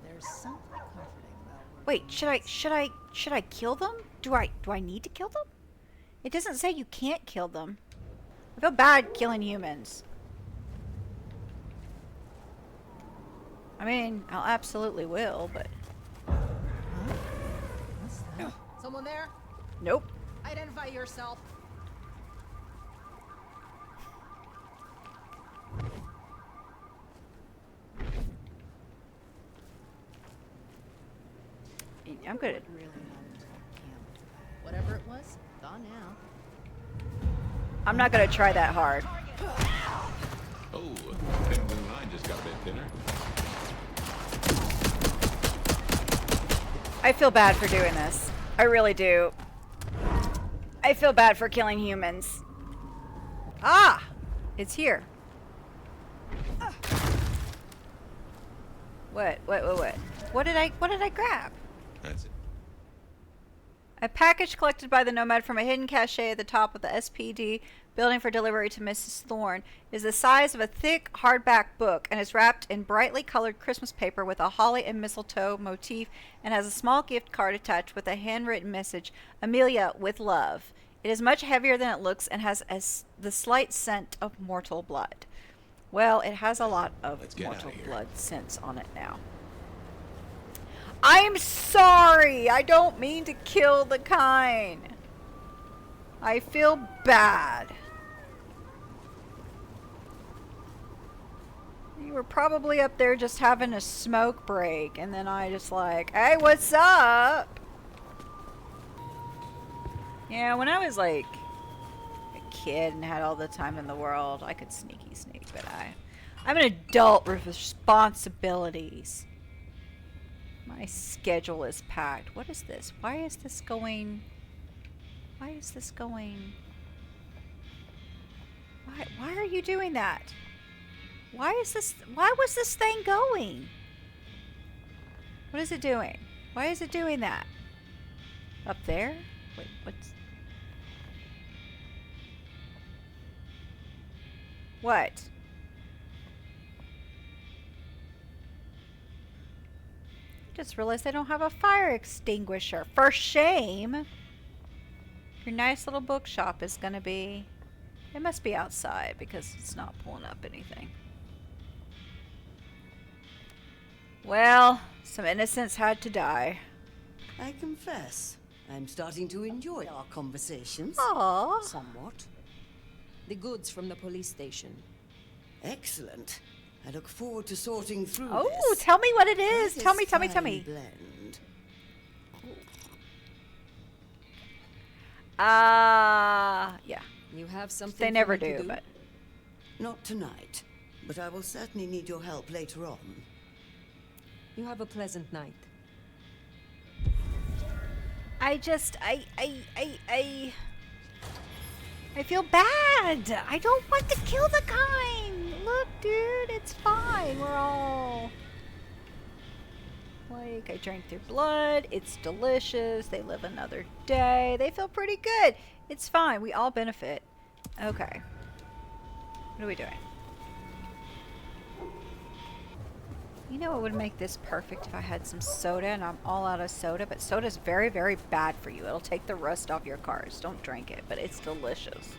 There's something comforting about Wait, should I kill them? Do I need to kill them? It doesn't say you can't kill them. I feel bad killing humans. I mean, I'll absolutely will, but Someone there? nope. Identify yourself. I'm good at Whatever it was, gone now. I'm not gonna try that hard. Oh, that blue line just got a bit thinner. I feel bad for doing this. I really do. I feel bad for killing humans. Ah! It's here. What? What did I grab? That's it. A package collected by the Nomad from a hidden cache at the top of the SPD building for delivery to Mrs. Thorne is the size of a thick hardback book and is wrapped in brightly colored Christmas paper with a holly and mistletoe motif and has a small gift card attached with a handwritten message, Amelia, with love. It is much heavier than it looks and has the slight scent of mortal blood. Well, it has a lot of mortal blood scents on it now. I'm sorry! I don't mean to kill the kind. I feel bad. You were probably up there just having a smoke break, and then I just like, hey, what's up? Yeah, when I was like a kid and had all the time in the world, I could sneaky sneak, but I'm an adult with responsibilities. My schedule is packed. What is this? Why is this going? Why is this going? Why are you doing that? Why is this? Why was this thing going? What is it doing? Why is it doing that? Up there? Wait, what's? What? Just realized I don't have a fire extinguisher. For shame. Your nice little bookshop is gonna be... It must be outside because it's not pulling up anything. Well, some innocents had to die. I confess, I'm starting to enjoy our conversations. Aww. Somewhat. The goods from the police station. Excellent. I look forward to sorting through Oh, this. tell me what it is. This Tell me. fine blend. Yeah. You have something They for never me to do, but... Not tonight, but I will certainly need your help later on. You have a pleasant night. I feel bad. I don't want to kill the kind. Look, dude, it's fine. We're all... Like, I drank their blood. It's delicious. They live another day. They feel pretty good. It's fine. We all benefit. Okay. What are we doing? You know what would make this perfect if I had some soda, and I'm all out of soda, but soda's very, very bad for you. It'll take the rust off your cars. Don't drink it, but it's delicious.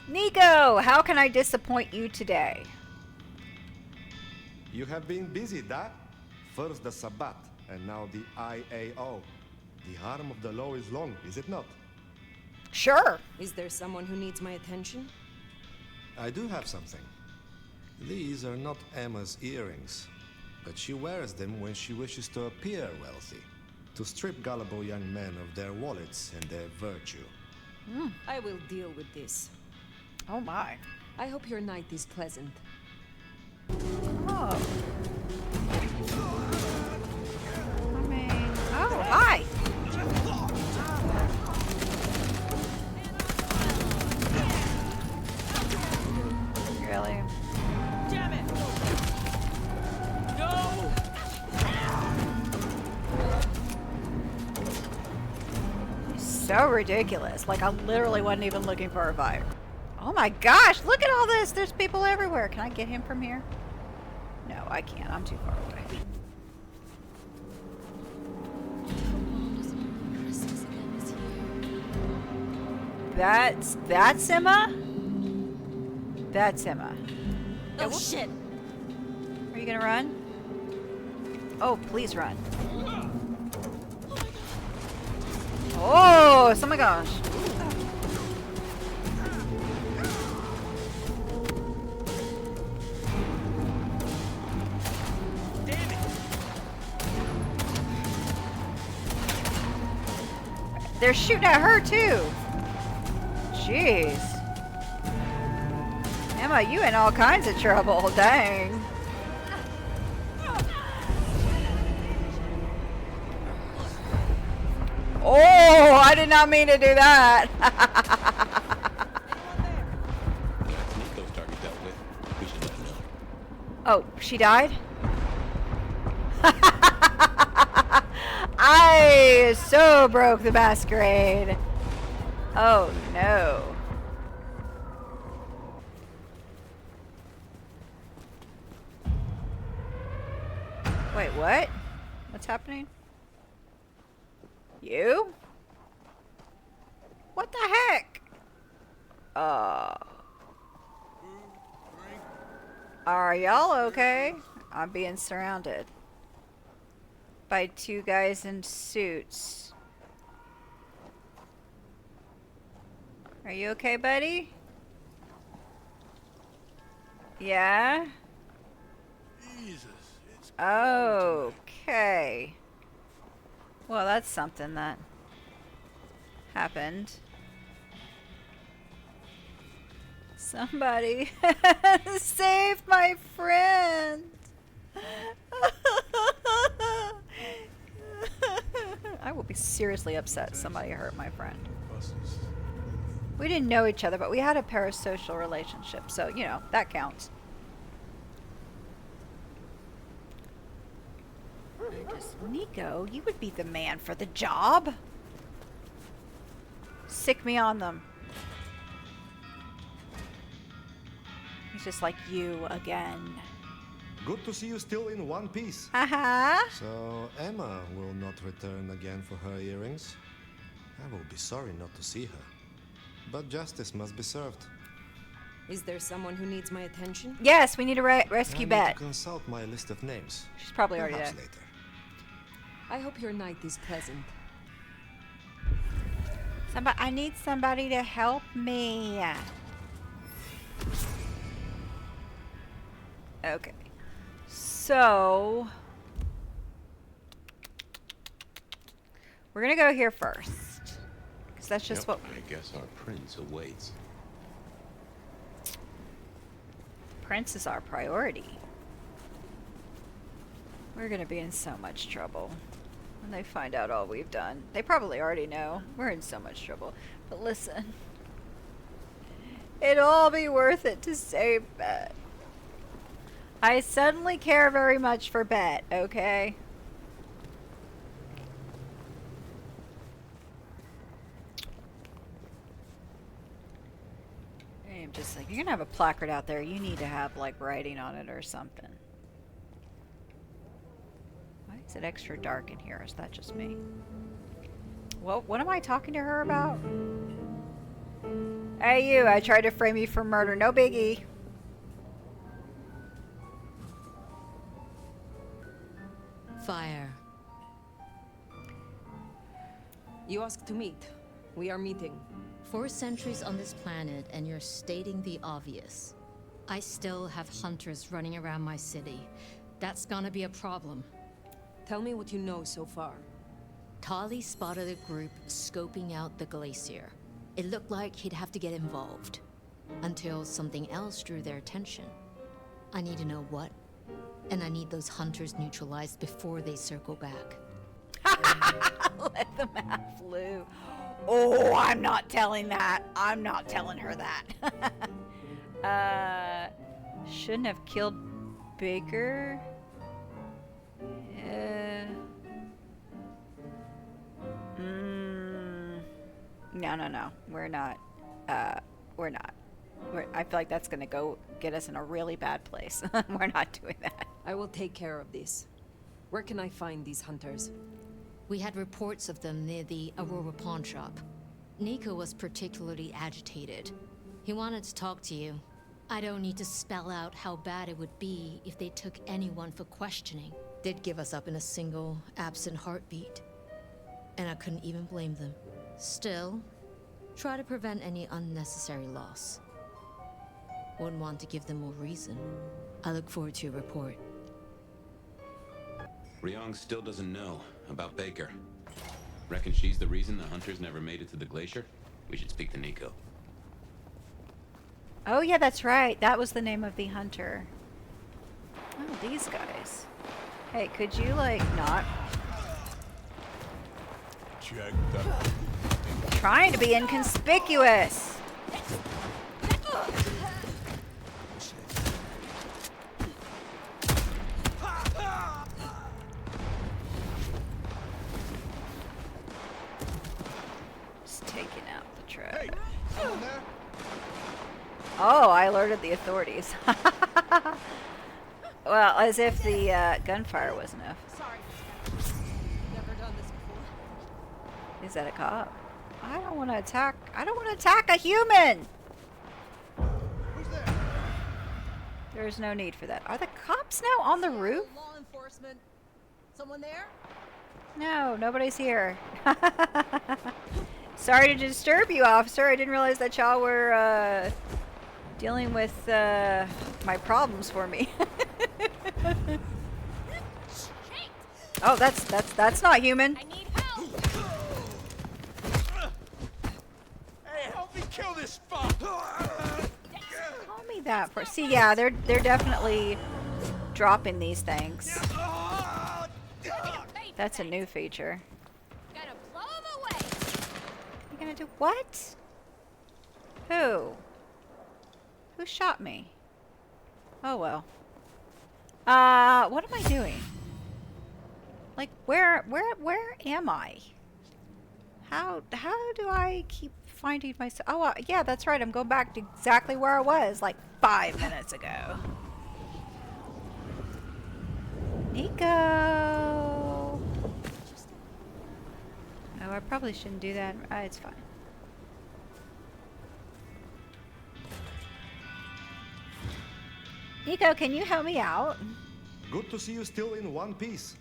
Nico, how can I disappoint you today? You have been busy, that? First the Sabbat, and now the IAO. The arm of the law is long, is it not? Sure. Is there someone who needs my attention? I do have something. These are not Emma's earrings, but she wears them when she wishes to appear wealthy, to strip gullible young men of their wallets and their virtue. I will deal with this. Oh my. I hope your night is pleasant. Oh. I mean... Hi. Really? Damn it! No! So ridiculous. Like, I literally wasn't even looking for a Fyre. Oh my gosh, look at all this. There's people everywhere. Can I get him from here? No, I can't. I'm too far away. That's Emma? That's Emma. Oh, shit! Are you gonna run? Oh, please run. Oh my gosh. They're shooting at her too. Jeez. Emma, you in all kinds of trouble. Dang. Oh, I did not mean to do that. Nico's target dealt with. We should let him know. Oh, she died? I so broke the Masquerade. Oh no. Wait, what? What's happening? You? What the heck? Are y'all okay? I'm being surrounded by two guys in suits. Are you okay, buddy? Yeah? Jesus, it's Okay. Well, that's something that happened. Somebody save my friend. I will be seriously upset somebody hurt my friend. We didn't know each other, but we had a parasocial relationship, so, you know, that counts. Nico, you would be the man for the job. Sick me on them. He's just like you again. Good to see you still in one piece. Haha. So Emma will not return again for her earrings. I will be sorry not to see her. But justice must be served. Is there someone who needs my attention? Yes, we need to rescue I need Bet. to consult my list of names. She's probably already Perhaps dead. later. I hope your night is pleasant. I need somebody to help me. Okay. So we're gonna go here first. Because that's just what I guess our prince awaits. Prince is our priority. We're gonna be in so much trouble when they find out all we've done. They probably already know. We're in so much trouble. But listen, it'll all be worth it to save Bet. I suddenly care very much for Bet, okay? I'm just like, you're gonna have a placard out there. You need to have like writing on it or something. Why is it extra dark in here? Is that just me? Well, what am I talking to her about? Hey you, I tried to frame you for murder. No biggie. Fyre. You asked to meet. We are meeting. 4 centuries on this planet, and you're stating the obvious. I still have hunters running around my city. That's gonna be a problem. Tell me what you know so far. Tali spotted a group scoping out the glacier. It looked like he'd have to get involved. Until something else drew their attention. I need to know what, and I need those hunters neutralized before they circle back. Let the map flew. Oh, I'm not telling that. I'm not telling her that. Shouldn't have killed Baker. No. We're not. We're not. I feel like that's gonna go get us in a really bad place. We're not doing that. I will take care of this. Where can I find these hunters? We had reports of them near the Aurora pawn shop. Nico was particularly agitated. He wanted to talk to you. I don't need to spell out how bad it would be if they took anyone for questioning. They'd give us up in a single, absent heartbeat. And I couldn't even blame them. Still, try to prevent any unnecessary loss. Wouldn't want to give them more reason. I look forward to your report. Ryong still doesn't know about Baker. Reckon she's the reason the hunters never made it to the glacier? We should speak to Nico. Oh yeah, that's right. That was the name of the hunter. Oh, these guys. Hey, could you like not? Check that. Trying to be inconspicuous. Just taking out the truck. Hey, someone there? Oh, I alerted the authorities. Well, as if the gunfire was enough. Sorry, never done this before. Is that a cop? I don't want to attack. I don't want to attack a human. Who's there? There's no need for that. Are the cops now on the roof? Law enforcement. Someone there? No, nobody's here. Sorry to disturb you, officer. I didn't realize that y'all were dealing with my problems for me. Oh, that's not human. I need help. Hey, help me kill this fuck! Call me that for. See, yeah, they're definitely dropping these things. That's a new feature. Gotta blow him away. You gonna do what? Who? Who shot me? Oh well. What am I doing? Like, where am I? How do I keep finding myself? Oh, yeah, that's right. I'm going back to exactly where I was like 5 minutes ago. Nico. Oh, I probably shouldn't do that. It's fine. Nico, can you help me out? Good to see you still in one piece.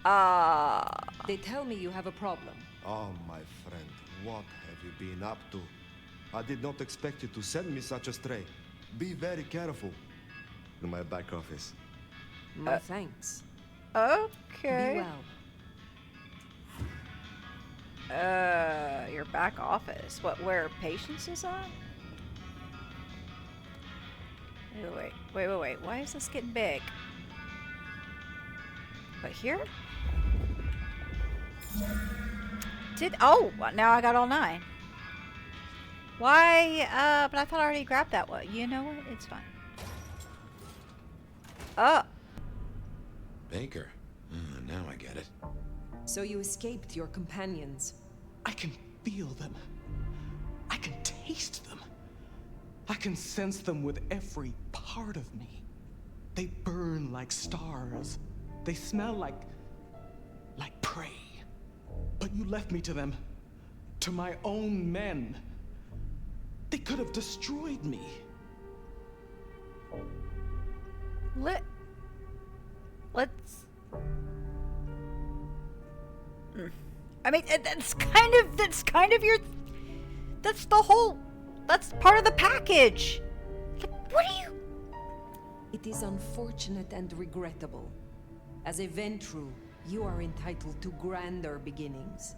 They tell me you have a problem. Oh, my friend, what have you been up to? I did not expect you to send me such a stray. Be very careful. In my back office. My thanks. Okay. Be well. Your back office. What, where Patience is on? Wait. Why is this getting big? But here? Oh, now I got all 9. Why, but I thought I already grabbed that one. You know what? It's fine. Oh. Baker. Now I get it. So you escaped your companions. I can feel them. I can taste them. I can sense them with every part of me. They burn like stars. They smell like prey. But you left me to them. To my own men. They could have destroyed me. Let's... I mean, that's kind of your... That's the whole... That's part of the package. What are you... It is unfortunate and regrettable. As a Ventru, you are entitled to grander beginnings.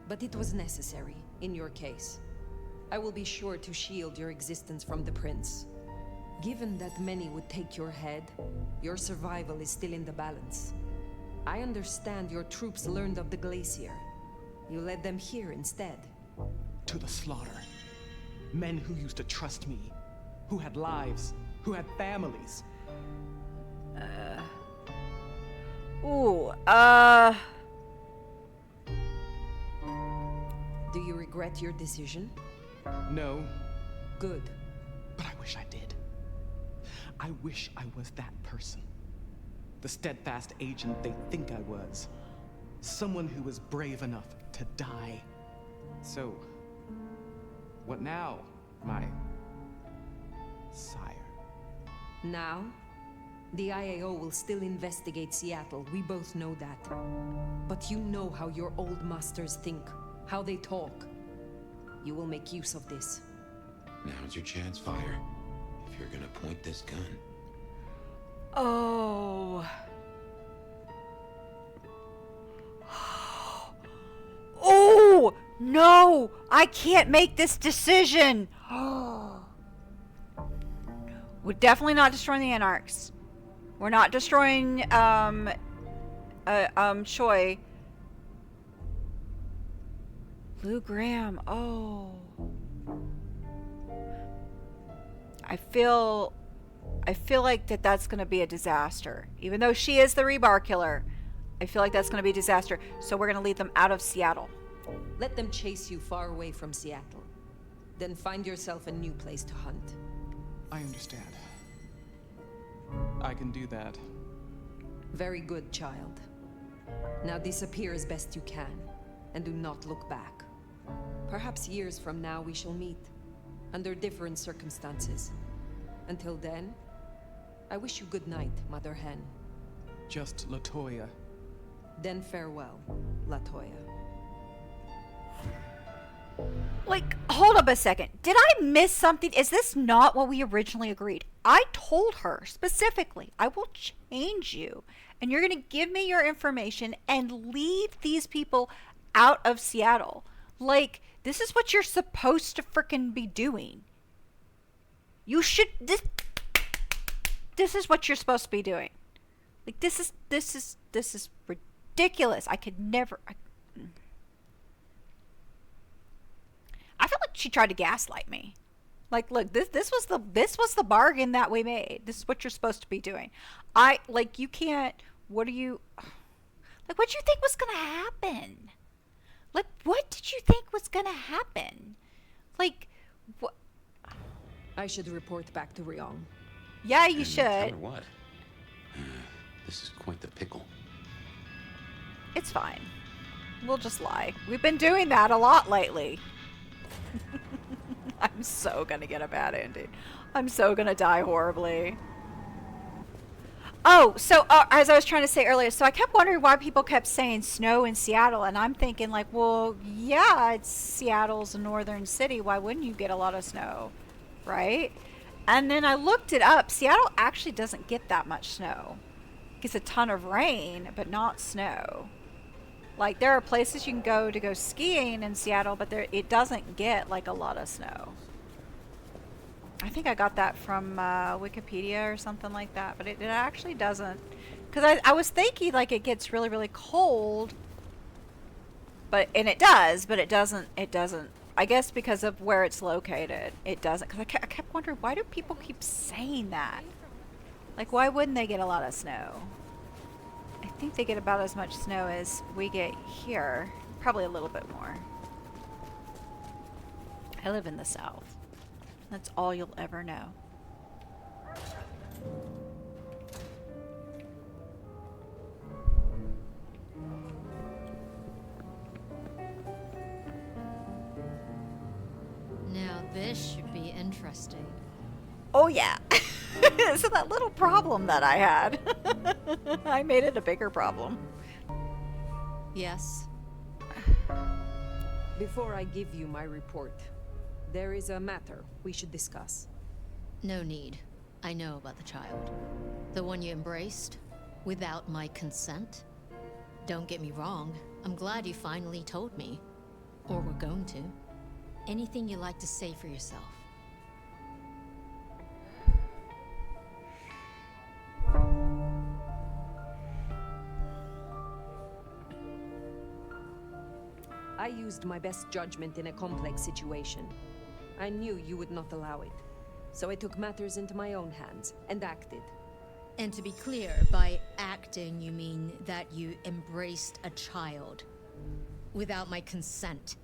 But it was necessary, in your case. I will be sure to shield your existence from the Prince. Given that many would take your head, your survival is still in the balance. I understand your troops learned of the glacier. You led them here instead. To the slaughter. Men who used to trust me, who had lives, who had families. Do you regret your decision? No, Good. but I wish I did. I wish I was that person. The steadfast agent they think I was. Someone who was brave enough to die. So, what now, my sire? Now, the IAO will still investigate Seattle. We both know that. But you know how your old masters think, how they talk. You will make use of this. Now's your chance, Fyre. If you're gonna point this gun. Oh. Oh, no! I can't make this decision! We're definitely not destroying the Anarchs. We're not destroying, Choi. Lou Graham, oh. I feel like that's gonna be a disaster. Even though she is the rebar killer, I feel like that's gonna be a disaster. So we're gonna lead them out of Seattle. Let them chase you far away from Seattle. Then find yourself a new place to hunt. I understand. I can do that. Very good, child. Now disappear as best you can, and do not look back. Perhaps years from now we shall meet, under different circumstances. Until then, I wish you good night, Mother Hen. Just Latoya. Then farewell, Latoya. Like, hold up a second. Did I miss something? Is this not what we originally agreed? I told her specifically, I will change you, and you're going to give me your information and lead these people out of Seattle. Like, this is what you're supposed to frickin' be doing. You should, this is what you're supposed to be doing. Like, this is ridiculous. I could never, I feel like she tried to gaslight me. Like, look, this was the bargain that we made. This is what you're supposed to be doing. You can't, what do you think was gonna happen? Like, what did you think was gonna happen? Like, what? I should report back to Ryong. Yeah, you And should. tell her what? This is quite the pickle. It's fine. We'll just lie. We've been doing that a lot lately. I'm so gonna get a bad ending. I'm so gonna die horribly. Oh, so as I was trying to say earlier, so I kept wondering why people kept saying snow in Seattle, and I'm thinking like, well, yeah, it's Seattle's a northern city. Why wouldn't you get a lot of snow, right? And then I looked it up. Seattle actually doesn't get that much snow. It gets a ton of rain, but not snow. Like, there are places you can go skiing in Seattle, but it doesn't get like a lot of snow. I think I got that from Wikipedia or something like that, but it actually doesn't. Because I was thinking like it gets really, really cold, and it does, but it doesn't. I guess because of where it's located, it doesn't. Because I kept wondering, why do people keep saying that? Like, why wouldn't they get a lot of snow? I think they get about as much snow as we get here. Probably a little bit more. I live in the South. That's all you'll ever know. Now this should be interesting. Oh yeah. So that little problem that I had, I made it a bigger problem. Yes. Before I give you my report, there is a matter we should discuss. No need. I know about the child. The one you embraced? Without my consent? Don't get me wrong. I'm glad you finally told me. Or were going to. Anything you'd like to say for yourself? I used my best judgment in a complex situation. I knew you would not allow it. So I took matters into my own hands and acted. And to be clear, by acting, you mean that you embraced a child. Without my consent.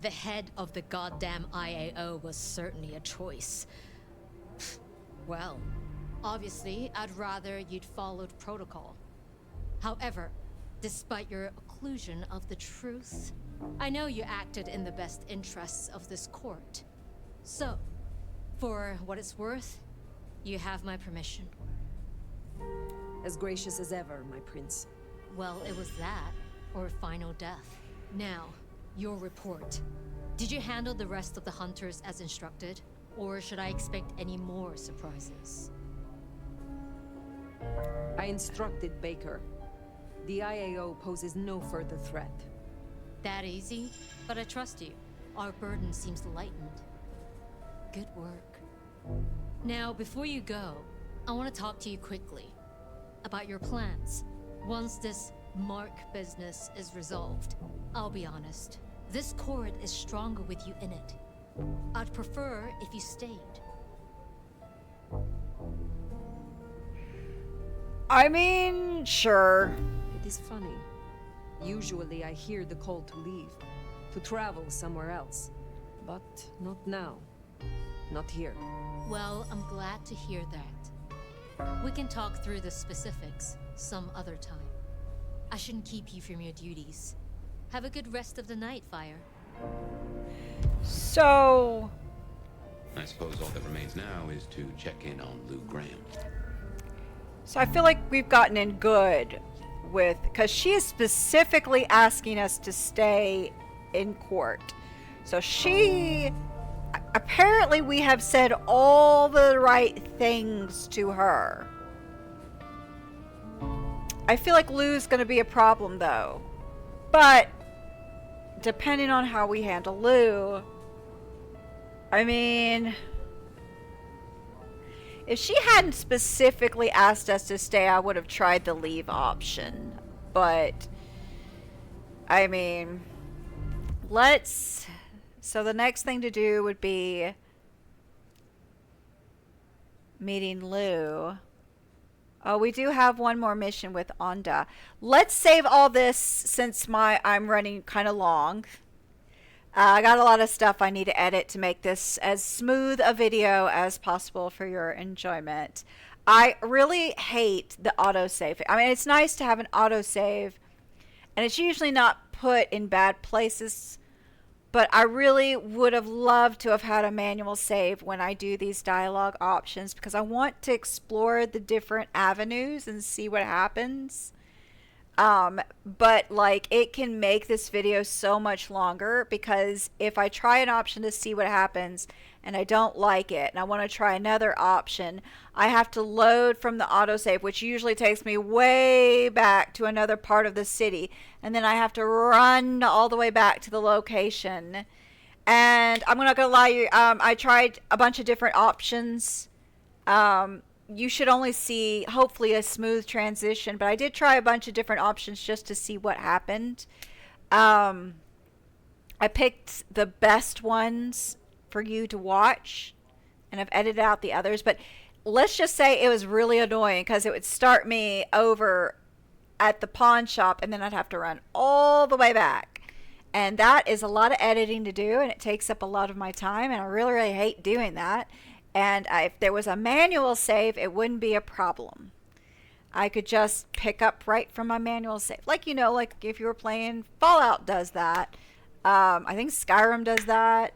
The head of the goddamn IAO was certainly a choice. Well, obviously, I'd rather you'd followed protocol. However, despite your occlusion of the truth, I know you acted in the best interests of this court. So, for what it's worth, you have my permission. As gracious as ever, my prince. Well, it was that, or final death. Now, your report. Did you handle the rest of the hunters as instructed? Or should I expect any more surprises? I instructed Baker. The IAO poses no further threat. That easy? But I trust you. Our burden seems lightened. Good work. Now, before you go, I want to talk to you quickly about your plans. Once this Mark business is resolved, I'll be honest, this court is stronger with you in it. I'd prefer if you stayed. I mean, sure. It is funny. Usually I hear the call to leave, to travel somewhere else. But not now. Not here. Well, I'm glad to hear that. We can talk through the specifics some other time. I shouldn't keep you from your duties. Have a good rest of the night, Fyre. So... I suppose all that remains now is to check in on Lou Graham. So I feel like we've gotten in good with... Because she is specifically asking us to stay in court. So she... Apparently we have said all the right things to her. I feel like Lou's going to be a problem, though. But, depending on how we handle Lou... I mean... If she hadn't specifically asked us to stay, I would have tried the leave option. But, I mean... Let's... So the next thing to do would be... meeting Lou. Oh, we do have one more mission with Onda. Let's save all this since I'm running kind of long. I got a lot of stuff I need to edit to make this as smooth a video as possible for your enjoyment. I really hate the autosave. I mean, it's nice to have an autosave, and it's usually not put in bad places. But I really would have loved to have had a manual save when I do these dialogue options, because I want to explore the different avenues and see what happens. But like, it can make this video so much longer, because if I try an option to see what happens and I don't like it and I want to try another option, I have to load from the autosave, which usually takes me way back to another part of the city, and then I have to run all the way back to the location. And I'm not gonna lie, you I tried a bunch of different options. You should only see hopefully a smooth transition, but I did try a bunch of different options just to see what happened. I picked the best ones for you to watch, and I've edited out the others, but let's just say it was really annoying because it would start me over at the pawn shop and then I'd have to run all the way back, and that is a lot of editing to do, and it takes up a lot of my time, and I really, really hate doing that. And if there was a manual save, it wouldn't be a problem. I could just pick up right from my manual save. Like, you know, like if you were playing Fallout does that. I think Skyrim does that.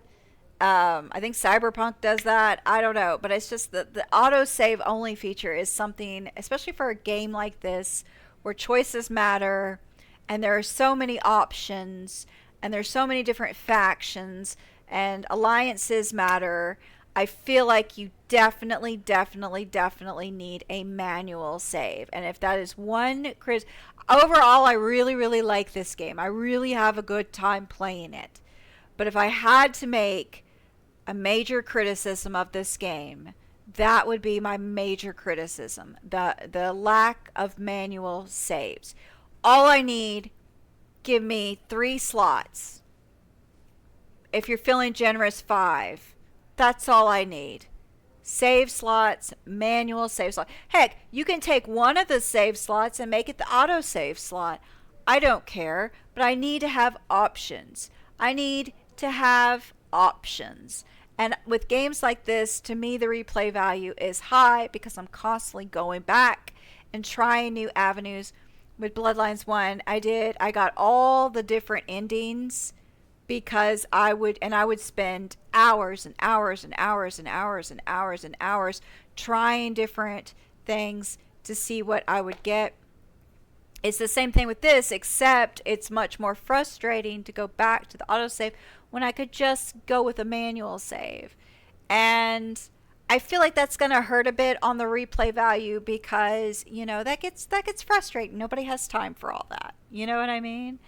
I think Cyberpunk does that. I don't know. But it's just that the autosave only feature is something, especially for a game like this, where choices matter, and there are so many options, and there's so many different factions, and alliances matter. I feel like you definitely need a manual save. And if that is one overall, I really, really like this game. I really have a good time playing it. But if I had to make a major criticism of this game, that would be my major criticism. The lack of manual saves. All I need, give me 3 slots. if you're feeling generous, 5. That's all I need. Save slots, manual save slot. Heck, you can take one of the save slots and make it the autosave slot. I don't care, but I need to have options. I need to have options. And with games like this, to me, the replay value is high because I'm constantly going back and trying new avenues. With Bloodlines 1, I got all the different endings because I would spend hours and hours and hours and hours and hours and hours trying different things to see what I would get. It's the same thing with this, except it's much more frustrating to go back to the autosave when I could just go with a manual save. And I feel like that's going to hurt a bit on the replay value because, you know, that gets frustrating. Nobody has time for all that. You know what I mean?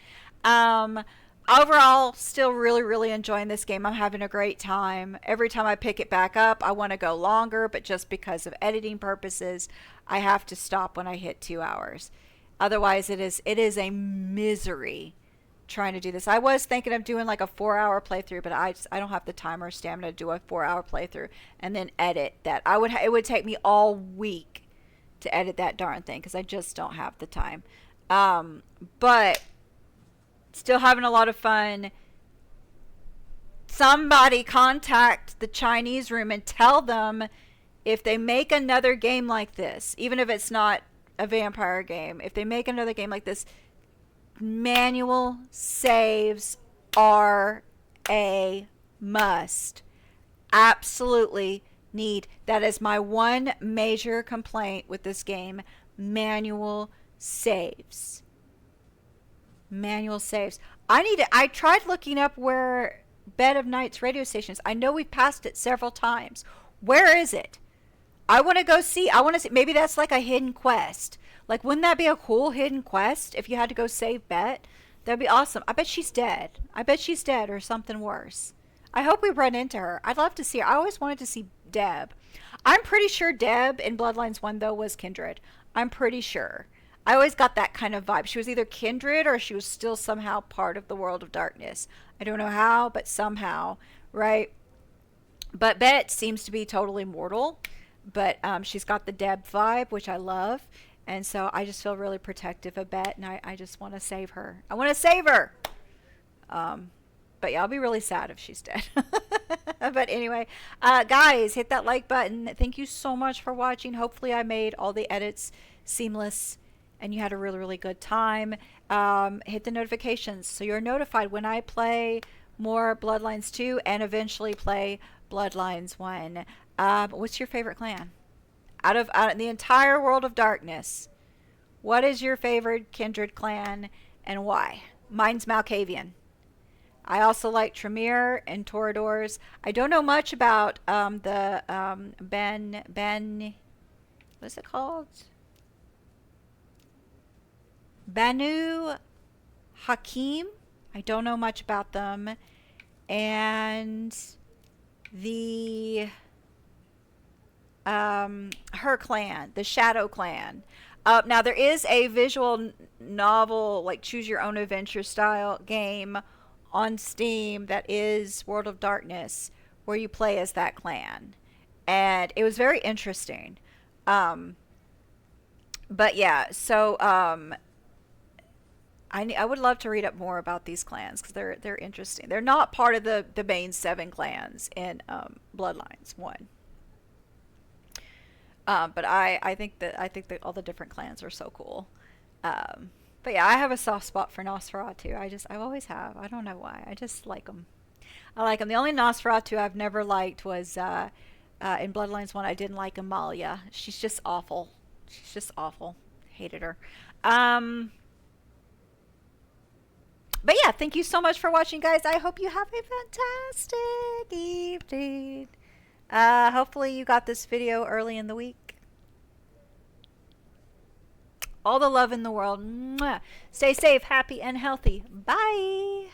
Overall, still really, really enjoying this game. I'm having a great time. Every time I pick it back up, I want to go longer, but just because of editing purposes, I have to stop when I hit 2 hours. Otherwise, it is a misery trying to do this. I was thinking of doing like a 4-hour playthrough, but I don't have the time or stamina to do a 4-hour playthrough and then edit that. It would take me all week to edit that darn thing because I just don't have the time. But still having a lot of fun. Somebody contact the Chinese room and tell them if they make another game like this, even if it's not a vampire game, if they make another game like this, manual saves are a must. Absolutely need. That is my one major complaint with this game. Manual saves. Manual saves. I tried looking up where Bed of Night's radio station is. I know we've passed it several times. Where is it? I want to go see. I want to see. Maybe that's like a hidden quest. Like, wouldn't that be a cool hidden quest if you had to go save Bet? That'd be awesome. I bet she's dead. I bet she's dead or something worse. I hope we run into her. I'd love to see her. I always wanted to see Deb. I'm pretty sure Deb in Bloodlines 1, though, was Kindred. I'm pretty sure. I always got that kind of vibe. She was either Kindred or she was still somehow part of the world of darkness. I don't know how, but somehow, right? But Bet seems to be totally mortal. But she's got the Deb vibe, which I love. And so I just feel really protective of Bet, and I just want to save her. I want to save her! But yeah, I'll be really sad if she's dead. But anyway, guys, hit that like button. Thank you so much for watching. Hopefully I made all the edits seamless, and you had a really, really good time. Hit the notifications so you're notified when I play more Bloodlines 2 and eventually play Bloodlines 1. What's your favorite clan? Out of the entire world of darkness, what is your favorite Kindred clan and why? Mine's Malkavian. I also like Tremere and Toreadors. I don't know much about the what's it called? Banu Hakim. I don't know much about them. And the her clan, the Shadow Clan. Now there is a visual novel, like choose your own adventure style game on Steam that is World of Darkness, where you play as that clan, and it was very interesting. But yeah, so I would love to read up more about these clans because they're interesting. They're not part of the main 7 clans in Bloodlines 1. But I think that all the different clans are so cool. But yeah, I have a soft spot for Nosferatu. I always have. I don't know why. I just like them. I like them. The only Nosferatu I've never liked was in Bloodlines 1. I didn't like Amalia. She's just awful. She's just awful. Hated her. But yeah, thank you so much for watching, guys. I hope you have a fantastic evening. Hopefully you got this video early in the week. All the love in the world. Mwah. Stay safe, happy, and healthy. Bye.